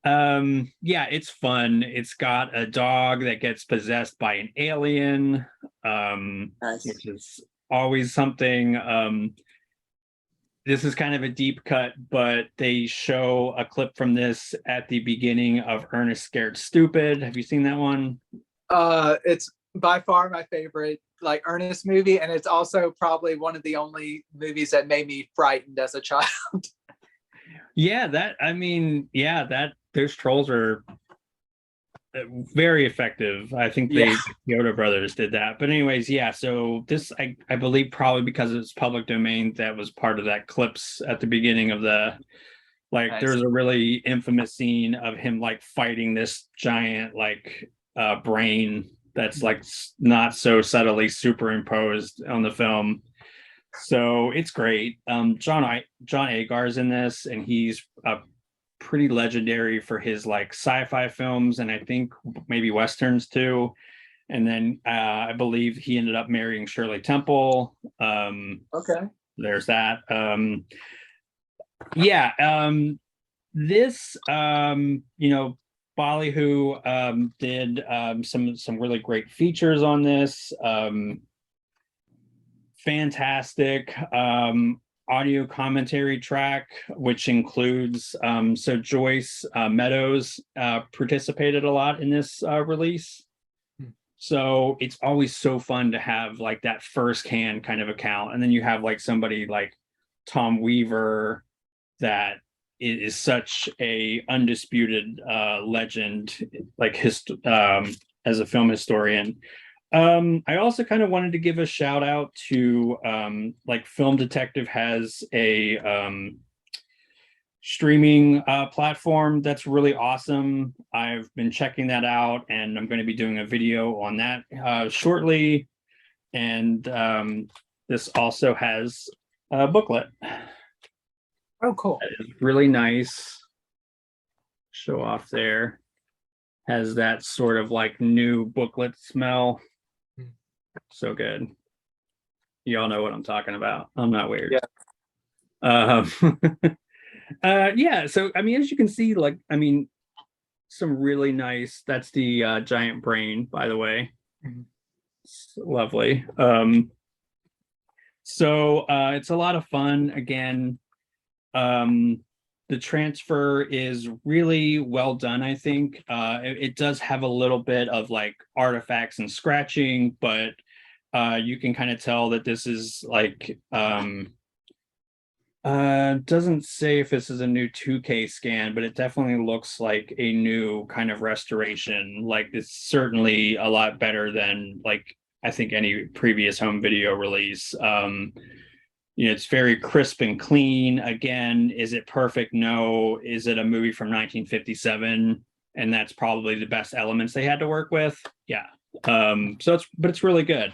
S1: yeah, it's fun. It's got a dog that gets possessed by an alien,
S2: Nice.
S1: which is always something. This is kind of a deep cut, but they show a clip from this at the beginning of Ernest Scared Stupid. Have you seen that one?
S2: It's by far my favorite like Ernest movie, and it's also probably one of the only movies that made me frightened as a child.
S1: Yeah, those trolls are very effective. I think the Kyoto brothers did that. But anyways, yeah, so this I believe probably because it's public domain, that was part of that clips at the beginning of the Like
S2: Nice.
S1: there's a really infamous scene of him like fighting this giant like brain that's like not so subtly superimposed on the film. So it's great. John Agar's in this, and he's pretty legendary for his like sci-fi films, and I think maybe westerns too. And then I believe he ended up marrying Shirley Temple.
S2: Okay.
S1: There's that. Yeah. This Ballyhoo did some really great features on this. Fantastic audio commentary track, which includes so Joyce Meadows participated a lot in this release. So it's always so fun to have like that first-hand kind of account, and then you have like somebody like Tom Weaver that is such a undisputed legend, like as a film historian. I also kind of wanted to give a shout out to like Film Detective has a streaming platform that's really awesome. I've been checking that out, and I'm going to be doing a video on that shortly. And this also has a booklet.
S2: Oh, cool.
S1: That is really nice. Show off there. Has that sort of like new booklet smell. So good. You all know what I'm talking about. I'm not weird.
S2: Yeah.
S1: Yeah. So I mean, as you can see, like, I mean, some really nice. That's the giant brain, by the way. Lovely. So it's a lot of fun. Again, the transfer is really well done, I think. It does have a little bit of like artifacts and scratching, but you can kind of tell that this is like doesn't say if this is a new 2K scan, but it definitely looks like a new kind of restoration. Like it's certainly a lot better than like I think any previous home video release. It's very crisp and clean. Again, is it perfect? No. Is it a movie from 1957? And that's probably the best elements they had to work with. Yeah. But it's really good.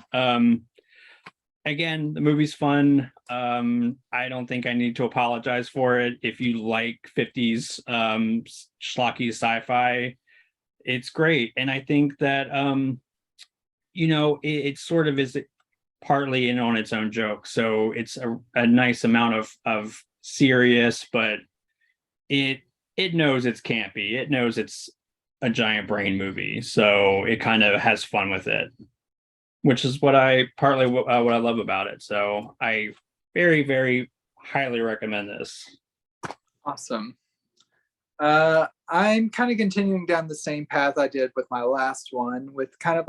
S1: Again, the movie's fun. I don't think I need to apologize for it. If you like 50s schlocky sci-fi, it's great. And I think that it sort of is partly in on its own joke. So it's a nice amount of serious, but it knows it's campy. It knows it's a giant brain movie. So it kind of has fun with it, which is what I love about it. So I very, very highly recommend this.
S2: Awesome. I'm kind of continuing down the same path I did with my last one, with kind of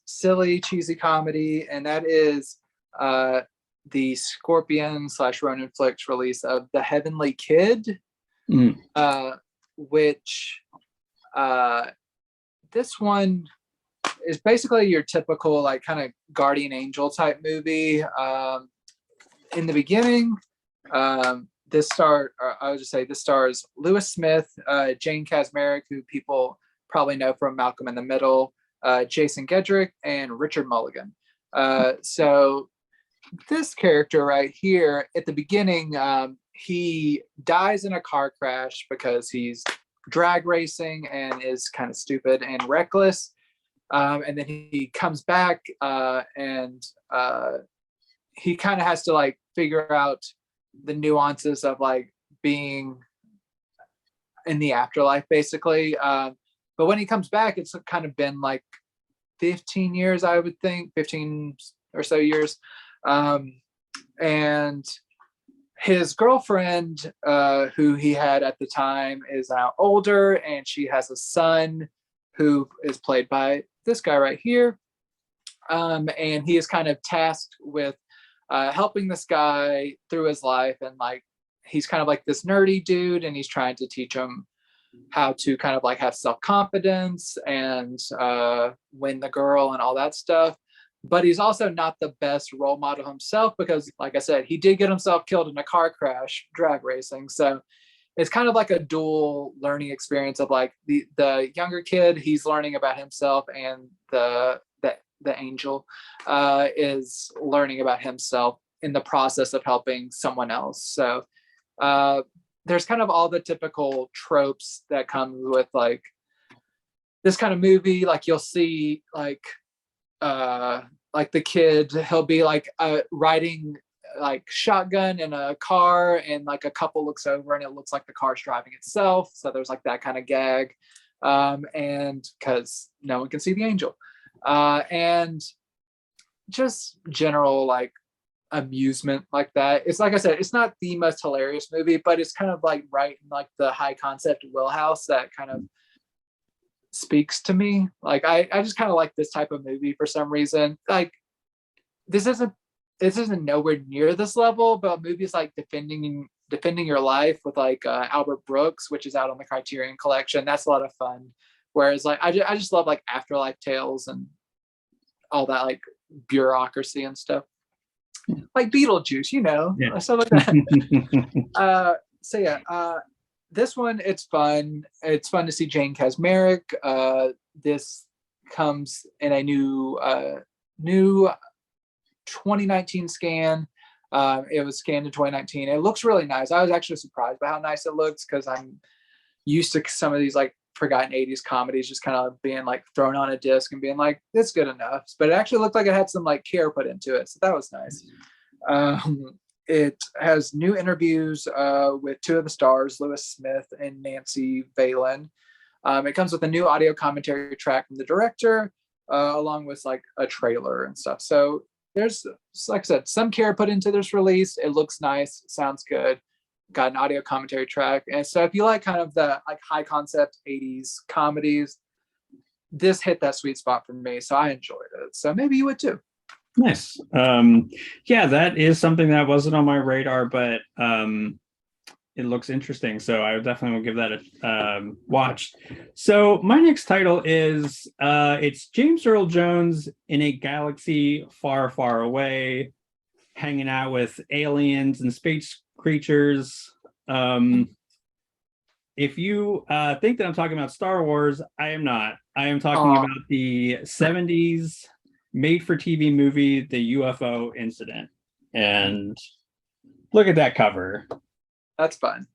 S2: silly, cheesy comedy, and that is the Scorpion / Ronan Flicks release of The Heavenly Kid, which this one is basically your typical like kind of guardian angel type movie. In the beginning, this stars Lewis Smith, Jane Kasmerick, who people probably know from Malcolm in the Middle, Jason Gedrick, and Richard Mulligan. So this character right here at the beginning, he dies in a car crash because he's drag racing and is kind of stupid and reckless. And then he comes back and he kind of has to like figure out the nuances of like being in the afterlife, basically. But when he comes back, it's kind of been like 15 years, I would think, 15 or so years. And his girlfriend, who he had at the time, is now older, and she has a son who is played by this guy right here. And he is kind of tasked with helping this guy through his life. And like, he's kind of like this nerdy dude, and he's trying to teach him how to kind of like have self-confidence and win the girl and all that stuff. but he's also not the best role model himself because, like I said, he did get himself killed in a car crash drag racing. So it's kind of like a dual learning experience of like the younger kid, he's learning about himself, and the angel is learning about himself in the process of helping someone else. So there's kind of all the typical tropes that come with like this kind of movie. Like you'll see like the kid, he'll be like riding like shotgun in a car, and like a couple looks over and it looks like the car's driving itself. So there's like that kind of gag. And because no one can see the angel. And just general like amusement like that. It's like I said, it's not the most hilarious movie, but it's kind of like right in like the high concept wheelhouse that kind of speaks to me. Like I just kind of like this type of movie for some reason. Like this isn't nowhere near this level, but movies like defending your life with like Albert Brooks, which is out on the Criterion Collection, that's a lot of fun. Whereas like I just love like Afterlife Tales and all that like bureaucracy and stuff, like Beetlejuice,
S1: Yeah.
S2: stuff like that. So yeah, this one, it's fun. It's fun to see Jane Kasmerick. This comes in a new 2019 scan. It was scanned in 2019. It looks really nice. I was actually surprised by how nice it looks because I'm used to some of these like forgotten 80s comedies just kind of being like thrown on a disc and being like, it's good enough. But it actually looked like it had some like care put into it. So that was nice. It has new interviews with two of the stars, Lewis Smith and Nancy Valen. It comes with a new audio commentary track from the director, along with like a trailer and stuff. So there's, like I said, some care put into this release. It looks nice, sounds good. Got an audio commentary track. And so if you like kind of the like high concept 80s comedies, this hit that sweet spot for me. So I enjoyed it. So maybe you would too.
S1: Nice. Yeah, that is something that wasn't on my radar, but it looks interesting. So I definitely will give that a watch. So my next title is it's James Earl Jones in a galaxy far, far away, hanging out with aliens and space creatures. If you think that I'm talking about Star Wars, I am not. I am talking about the 70s made-for-TV movie, The UFO Incident. And look at that cover.
S2: That's fun.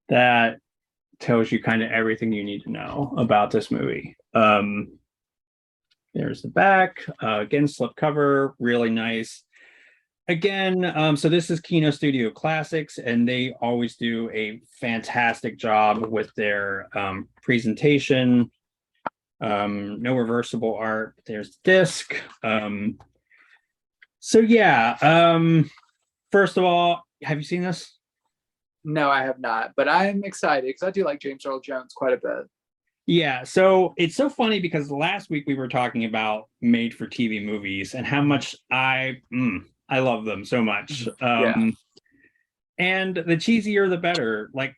S1: That tells you kind of everything you need to know about this movie. There's the back. Again, slipcover, really nice. Again, so this is Kino Studio Classics, and they always do a fantastic job with their presentation. No reversible art. There's disc. So yeah, first of all, have you seen this?
S2: No, I have not, but I'm excited because I do like James Earl Jones quite a bit.
S1: Yeah, so it's so funny because last week we were talking about made for TV movies and how much I love them so much.
S2: Yeah.
S1: And the cheesier the better. Like,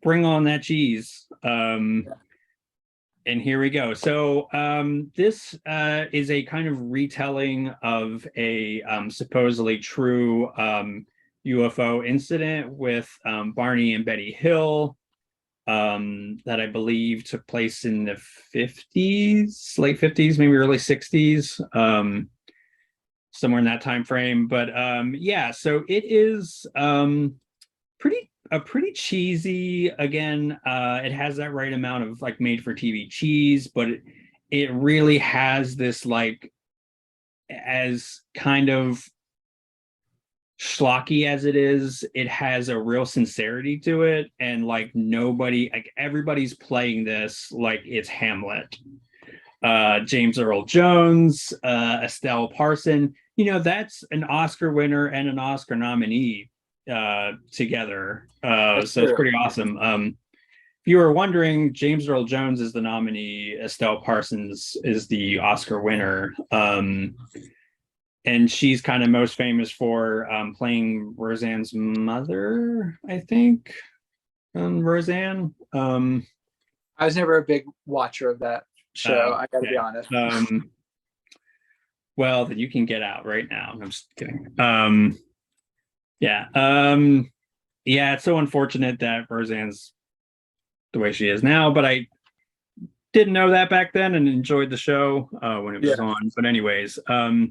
S1: bring on that cheese. And here we go. So this is a kind of retelling of a supposedly true UFO incident with Barney and Betty Hill that I believe took place in the 50s, late 50s, maybe early 60s, somewhere in that time frame. But yeah, so it is pretty cheesy. Again, it has that right amount of like made for TV cheese, but it really has this like, as kind of schlocky as it is, it has a real sincerity to it, and like everybody's playing this like it's Hamlet. James Earl Jones, Estelle Parson, that's an Oscar winner and an Oscar nominee together. So it's pretty awesome. If you were wondering, James Earl Jones is the nominee, Estelle Parsons is the Oscar winner. And she's kind of most famous for playing Roseanne's mother, I think. Roseanne.
S2: I was never a big watcher of that show. I gotta be honest.
S1: well, then you can get out right now. I'm just kidding. Yeah. Yeah, it's so unfortunate that Roseanne's the way she is now, but I didn't know that back then and enjoyed the show when it was
S2: Yeah.
S1: on. But anyways, yeah,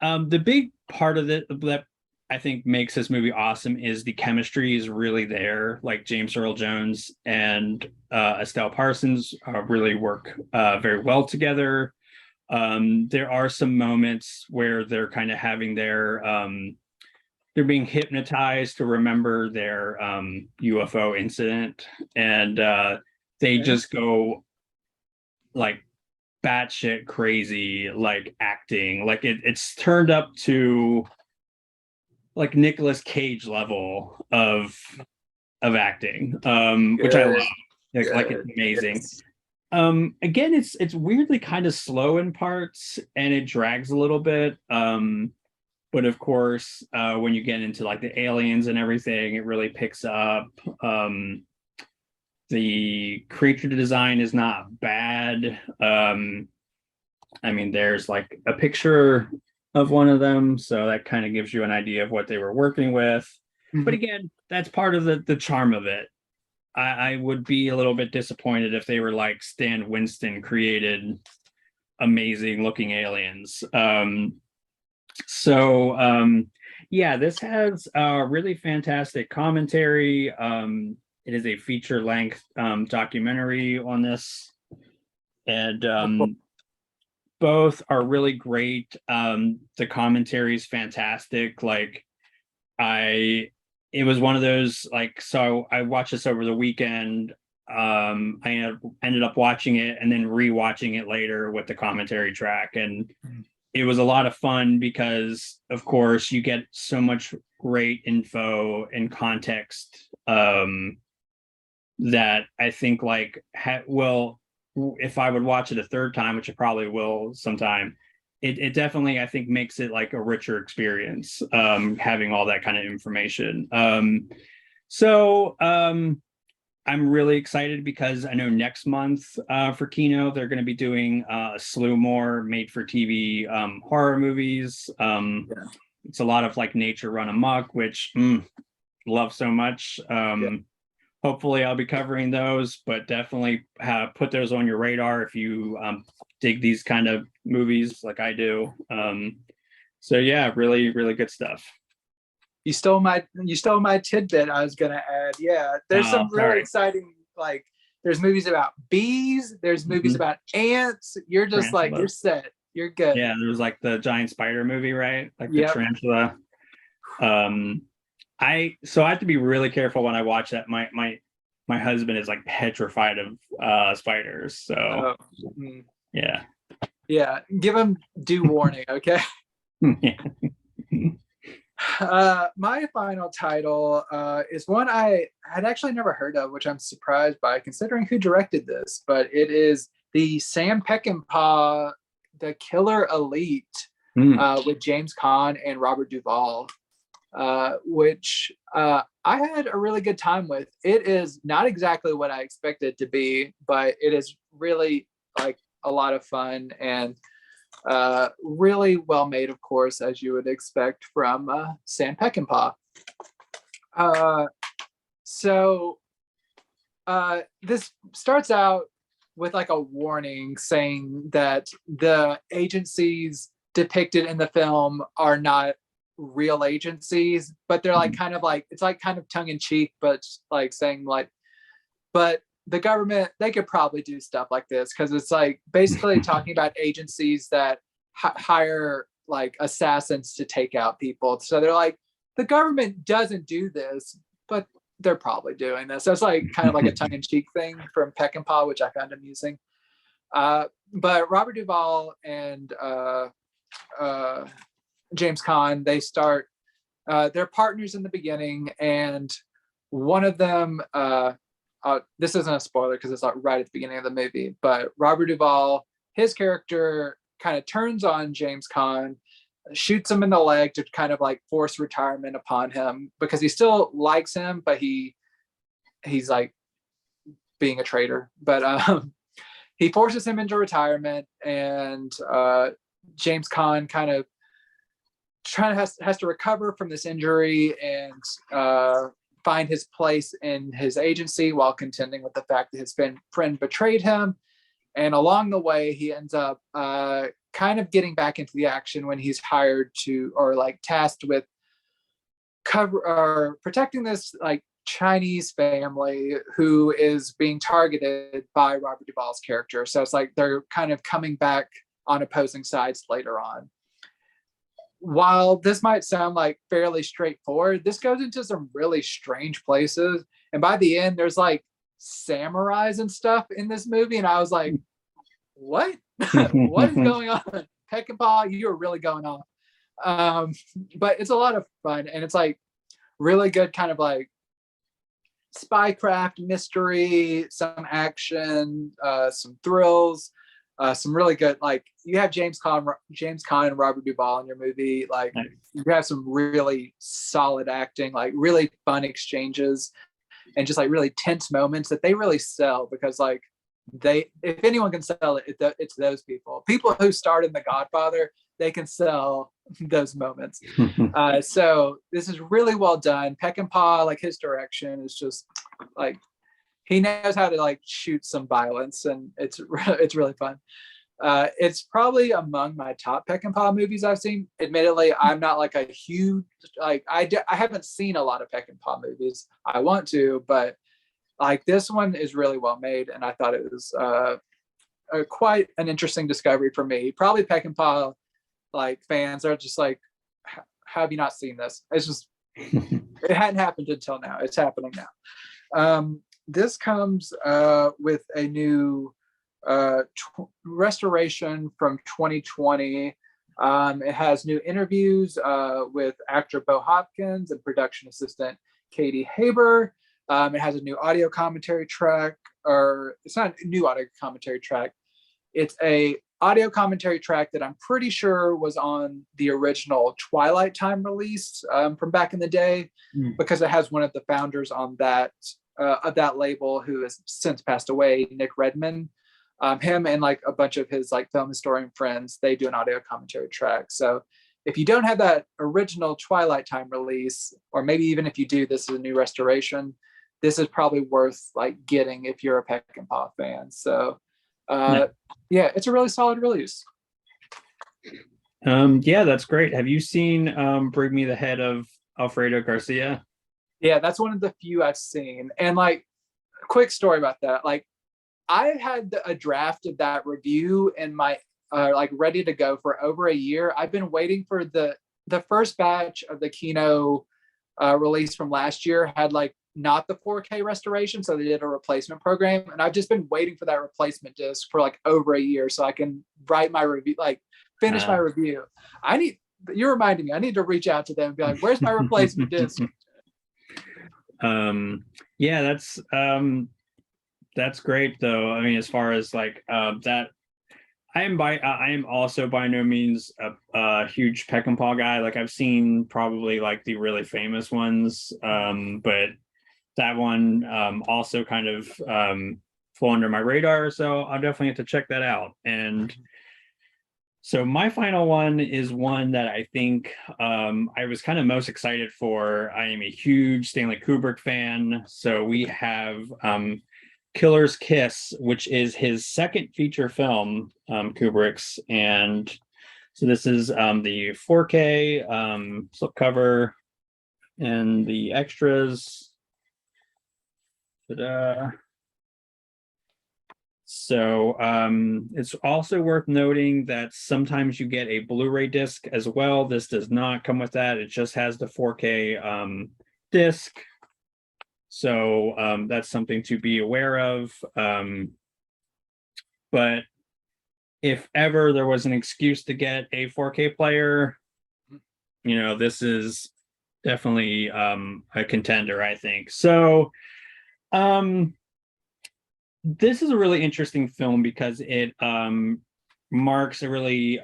S1: the big part of it that I think makes this movie awesome is the chemistry is really there. Like James Earl Jones and Estelle Parsons really work very well together. There are some moments where they're kind of having they're being hypnotized to remember their UFO incident, and they
S2: Okay.
S1: just go like batshit crazy, like acting, like it's turned up to like Nicolas Cage level of acting, which I love.
S2: Good.
S1: Like it's
S2: Good.
S1: amazing.
S2: Yes.
S1: Again, it's weirdly kind of slow in parts and it drags a little bit. But of course, when you get into like the aliens and everything, it really picks up. The creature design is not bad. I mean, there's like a picture of one of them, so that kind of gives you an idea of what they were working with. But
S2: Mhm.
S1: again, that's part of the charm of it. I would be a little bit disappointed if they were like Stan Winston created amazing looking aliens. Yeah, this has a really fantastic commentary. It is a feature length documentary on this, and both are really great. The commentary is fantastic. Like I, it was one of those like, so I watched this over the weekend. I ended up watching it and then rewatching it later with the commentary track, and it was a lot of fun because, of course, you get so much great info and context that I think like well, if I would watch it a third time, which I probably will sometime, it definitely I think makes it like a richer experience having all that kind of information. So I'm really excited because I know next month for Kino they're going to be doing a slew more made for TV horror movies.
S2: Yeah.
S1: It's a lot of like nature run amok, which love so much.
S2: Yeah.
S1: Hopefully I'll be covering those, but definitely put those on your radar if you dig these kind of movies like I do. So yeah, really, really good stuff.
S2: You stole my tidbit I was gonna add. Yeah, there's some really
S1: Sorry.
S2: exciting like there's movies about bees, there's movies
S1: Mhm.
S2: about ants. You're just like you're
S1: Tarantula.
S2: set. You're good.
S1: Yeah, there was like the giant spider movie, right? Like the
S2: Yep.
S1: tarantula. Um, I have to be really careful when I watch that. My husband is like petrified of spiders. So
S2: Oh, mm.
S1: yeah.
S2: Yeah. Give them due warning, okay?
S1: Yeah.
S2: My final title is one I had actually never heard of, which I'm surprised by considering who directed this. But it is the Sam Peckinpah, The Killer Elite,
S1: Mm.
S2: with James Caan and Robert Duvall, which I had a really good time with. It is not exactly what I expected it to be, but it is really like a lot of fun and really well made, of course, as you would expect from Sam Peckinpah. Uh, so this starts out with like a warning saying that the agencies depicted in the film are not real agencies, but they're like kind of like it's like kind of tongue in cheek, but like saying like, but the government they could probably do stuff like this because it's like basically talking about agencies that hire like assassins to take out people. So they're like the government doesn't do this, but they're probably doing this. So it's like kind of like a tongue-in-cheek thing from Peckinpah, which I found amusing. But Robert Duvall and uh, James Caan, they start. They're partners in the beginning, and one of them. This isn't a spoiler because it's like right at the beginning of the movie. But Robert Duvall, his character, kind of turns on James Caan, shoots him in the leg to kind of like force retirement upon him because he still likes him, but he's like being a traitor. But he forces him into retirement, and James Caan kind of has to recover from this injury and find his place in his agency while contending with the fact that his friend betrayed him. And along the way, he ends up kind of getting back into the action when he's hired to, or like tasked with protecting this like Chinese family who is being targeted by Robert Duvall's character. So it's like they're kind of coming back on opposing sides later on. While this might sound like fairly straightforward, this goes into some really strange places. And by the end, there's like samurais and stuff in this movie. And I was like, what? What is going on? Peckinpah, you are really going off. But it's a lot of fun. And it's like really good kind of like spycraft mystery, some action, some thrills. Some really good, like you have James Caan and Robert Duvall in your movie. Like nice. You have some really solid acting, like really fun exchanges, and just like really tense moments that they really sell, because like if anyone can sell it, it's those people. People who starred in The Godfather, they can sell those moments. So this is really well done. Peckinpah, like his direction is just like, he knows how to like shoot some violence, and it's really fun. It's probably among my top Peckinpah movies I've seen. Admittedly, I'm not like a huge, like I haven't seen a lot of Peckinpah movies. I want to, but like this one is really well made, and I thought it was quite an interesting discovery for me. Probably Peckinpah like fans are just like, have you not seen this? It's just it hadn't happened until now. It's happening now. This comes with a new restoration from 2020. It has new interviews with actor Bo Hopkins and production assistant Katie Haber. It has a new audio commentary track, or it's not a new audio commentary track. It's a audio commentary track that I'm pretty sure was on the original Twilight Time release from back in the day, because it has one of the founders on that of that label who has since passed away, Nick Redman. Him and like a bunch of his like film historian friends, they do an audio commentary track. So if you don't have that original Twilight Time release, or maybe even if you do, this is a new restoration, this is probably worth like getting if you're a Peckinpah fan. So yeah, it's a really solid release.
S1: Yeah, that's great. Have you seen Bring Me the Head of Alfredo Garcia?
S2: Yeah, that's one of the few I've seen. And like, quick story about that. Like, I had a draft of that review in my like ready to go for over a year. I've been waiting for the first batch of the Kino release from last year had like not the 4K restoration, so they did a replacement program, and I've just been waiting for that replacement disc for like over a year so I can write my review, like finish my review. You're reminding me, I need to reach out to them and be like, where's my replacement disc?
S1: Yeah, that's great though. I mean, as far as like that, I am also by no means a huge Peckinpah guy. Like I've seen probably like the really famous ones, but that one also kind of flew under my radar. So I'll definitely have to check that out. And so my final one is one that I think I was kind of most excited for. I am a huge Stanley Kubrick fan. So we have Killer's Kiss, which is his second feature film, Kubrick's. And so this is the 4K slipcover and the extras. Ta-da. So it's also worth noting that sometimes you get a Blu-ray disc as well. This does not come with that. It just has the 4K disc. So that's something to be aware of. But if ever there was an excuse to get a 4K player, you know, this is definitely a contender, I think. So this is a really interesting film because it marks a really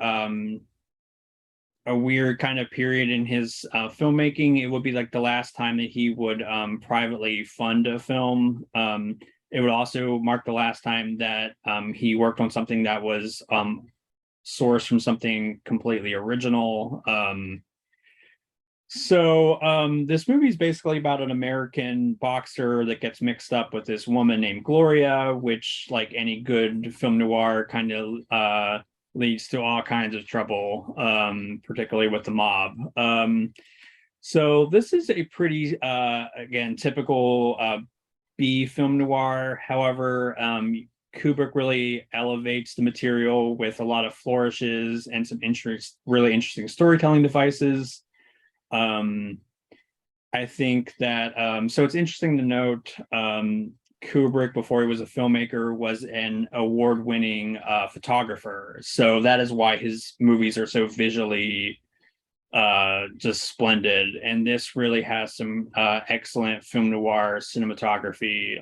S1: a weird kind of period in his filmmaking. It would be like the last time that he would privately fund a film. it would also mark the last time that he worked on something that was sourced from something completely original. This movie is basically about an American boxer that gets mixed up with this woman named Gloria, which, like any good film noir, kind of leads to all kinds of trouble, particularly with the mob. So this is a pretty, again, typical B film noir. However, Kubrick really elevates the material with a lot of flourishes and some really interesting storytelling devices. I think that so it's interesting to note Kubrick, before he was a filmmaker, was an award-winning photographer. So that is why his movies are so visually just splendid. And this really has some excellent film noir cinematography,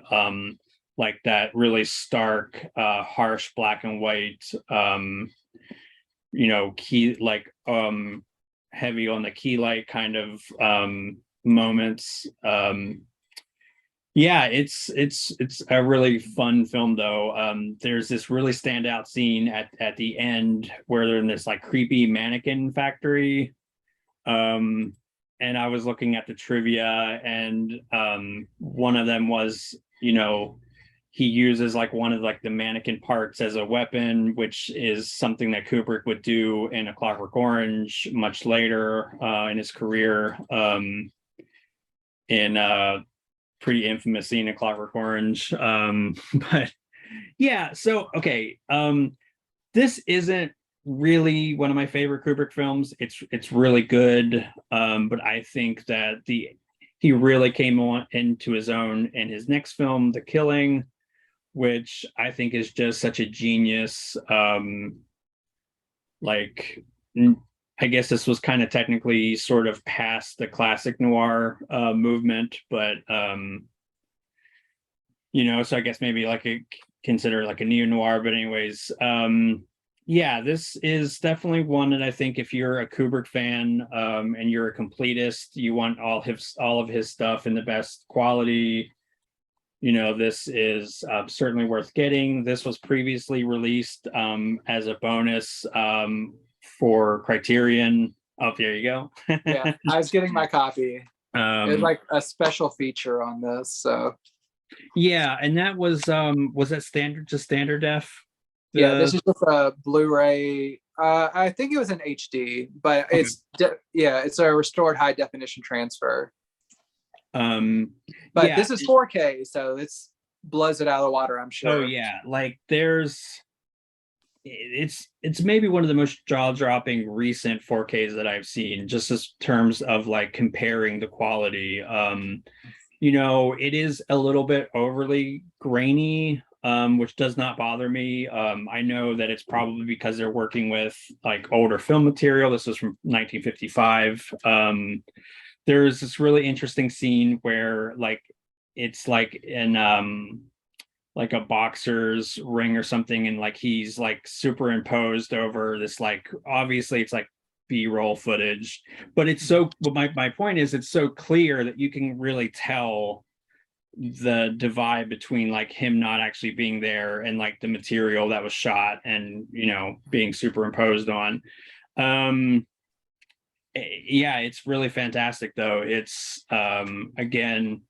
S1: like that really stark, harsh black and white, key, like heavy on the key light kind of moments. It's a really fun film though. There's this really standout scene at the end where they're in this like creepy mannequin factory. And I was looking at the trivia, and one of them was, he uses like one of like the mannequin parts as a weapon, which is something that Kubrick would do in A Clockwork Orange much later in his career, in a pretty infamous scene in Clockwork Orange. But yeah, so okay, this isn't really one of my favorite Kubrick films. It's really good, but I think that he really came on into his own in his next film, The Killing, which I think is just such a genius. Like, I guess this was kind of technically sort of past the classic noir movement, but so I guess maybe consider like a neo noir. But anyways, this is definitely one that I think if you're a Kubrick fan and you're a completist, you want all of his stuff in the best quality. This is certainly worth getting. This was previously released as a bonus for Criterion. Oh, there you go.
S2: Yeah, I was getting my copy. It's like a special feature on this. So
S1: yeah, and that was that standard def?
S2: Yeah, this is just a Blu-ray. I think it was an HD, but
S1: Okay.
S2: it's a restored high definition transfer. But
S1: Yeah,
S2: this is 4K, so it's blows it out of the water, I'm sure.
S1: Oh yeah, like it's maybe one of the most jaw-dropping recent 4Ks that I've seen, just as terms of like comparing the quality. It is a little bit overly grainy, which does not bother me. I know that it's probably because they're working with like older film material. This was from 1955. There's this really interesting scene where like it's like in like a boxer's ring or something, and like he's like superimposed over this, like obviously it's like B-roll footage, but my point is it's so clear that you can really tell the divide between like him not actually being there and like the material that was shot and being superimposed on. It's really fantastic though. It's again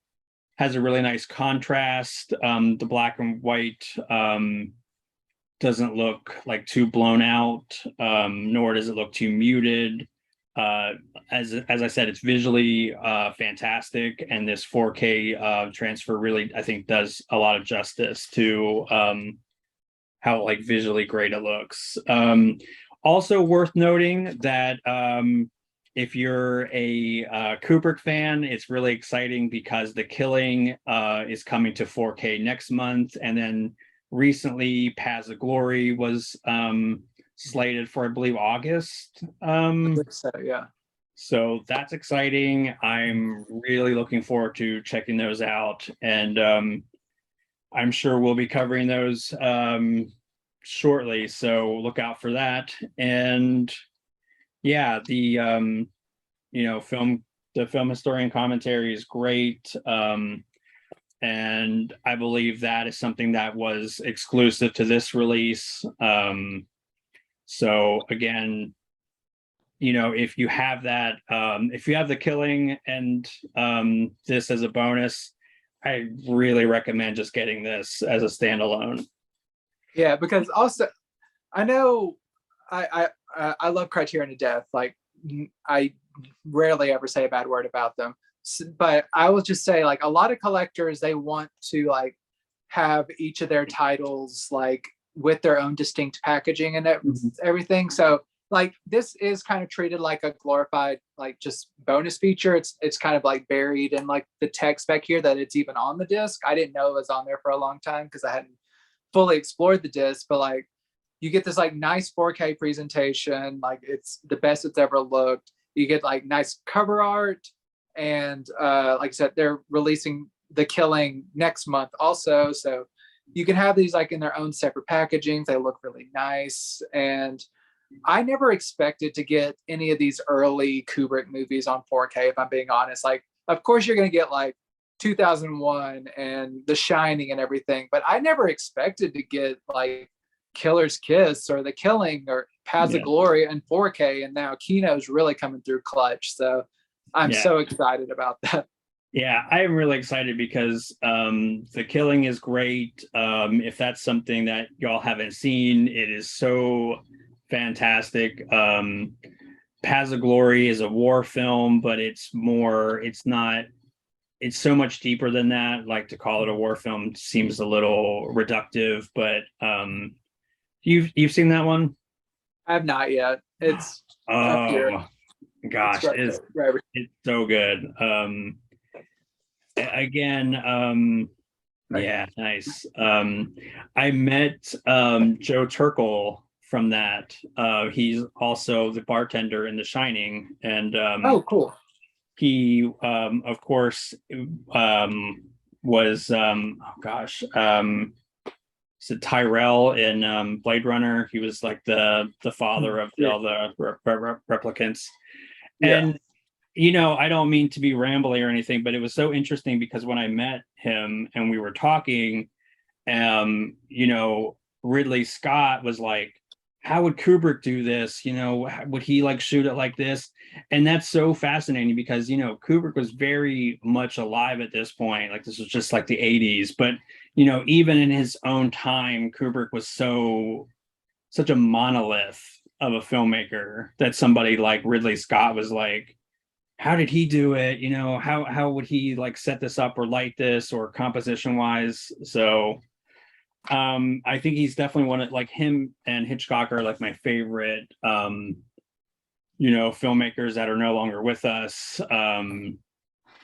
S1: has a really nice contrast. The black and white doesn't look like too blown out, nor does it look too muted. As I said, it's visually fantastic, and this 4K transfer really, I think, does a lot of justice to how like visually great it looks. Also worth noting that if you're a Kubrick fan, it's really exciting because The Killing is coming to 4K next month, and then recently Paths of Glory was slated for, I believe, August.
S2: I think so, yeah.
S1: So that's exciting. I'm really looking forward to checking those out, and I'm sure we'll be covering those shortly. So look out for that. And yeah, the film historian commentary is great. and I believe that is something that was exclusive to this release. So again, if you have that, if you have The Killing and this as a bonus, I really recommend just getting this as a standalone.
S2: Yeah, because also I know I love Criterion to death. Like I rarely ever say a bad word about them. But I will just say, like, a lot of collectors, they want to like have each of their titles like with their own distinct packaging and everything. So like this is kind of treated like a glorified like just bonus feature. It's kind of like buried in like the text back here that it's even on the disc. I didn't know it was on there for a long time because I hadn't fully explored the disc, but like you get this like nice 4K presentation, like it's the best it's ever looked. You get like nice cover art, and like I said, they're releasing The Killing next month also, so you can have these like in their own separate packagings. They look really nice, and I never expected to get any of these early Kubrick movies on 4K, if I'm being honest. Like, of course, you're going to get like 2001 and The Shining and everything, but I never expected to get like Killer's Kiss or The Killing or Paths of Glory in 4K, and now Kino's really coming through clutch. So I'm so excited about that.
S1: Yeah, I'm really excited because The Killing is great. If that's something that y'all haven't seen, it is so fantastic. Paths of Glory is a war film, but it's so much deeper than that. Like, to call it a war film seems a little reductive, but you've seen that one?
S2: I have not yet. It's up here.
S1: Gosh, it's so good. Again, nice. I met Joe Turkel from that. He's also the bartender in The Shining, and
S2: oh, cool.
S1: He of course was so Tyrell in Blade Runner. He was like the father of all the replicants. And I don't mean to be rambly or anything, but it was so interesting because when I met him and we were talking, Ridley Scott was like, how would Kubrick do this? Would he like shoot it like this? And that's so fascinating because, Kubrick was very much alive at this point. Like, this was just like the 80s, but, even in his own time, Kubrick was such a monolith of a filmmaker that somebody like Ridley Scott was like, how did he do it? How would he like set this up or light this or composition wise? So I think he's definitely one of, like, him and Hitchcock are like my favorite filmmakers that are no longer with us.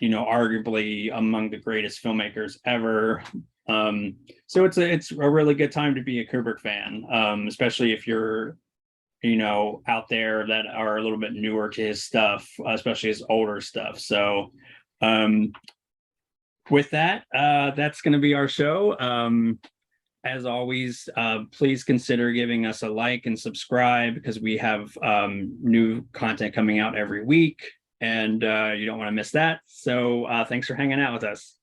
S1: Arguably among the greatest filmmakers ever. So it's a really good time to be a Kubrick fan, especially if you're out there that are a little bit newer to his stuff, especially his older stuff. So with that, that's going to be our show. As always, please consider giving us a like and subscribe because we have new content coming out every week, and you don't want to miss that. So thanks for hanging out with us.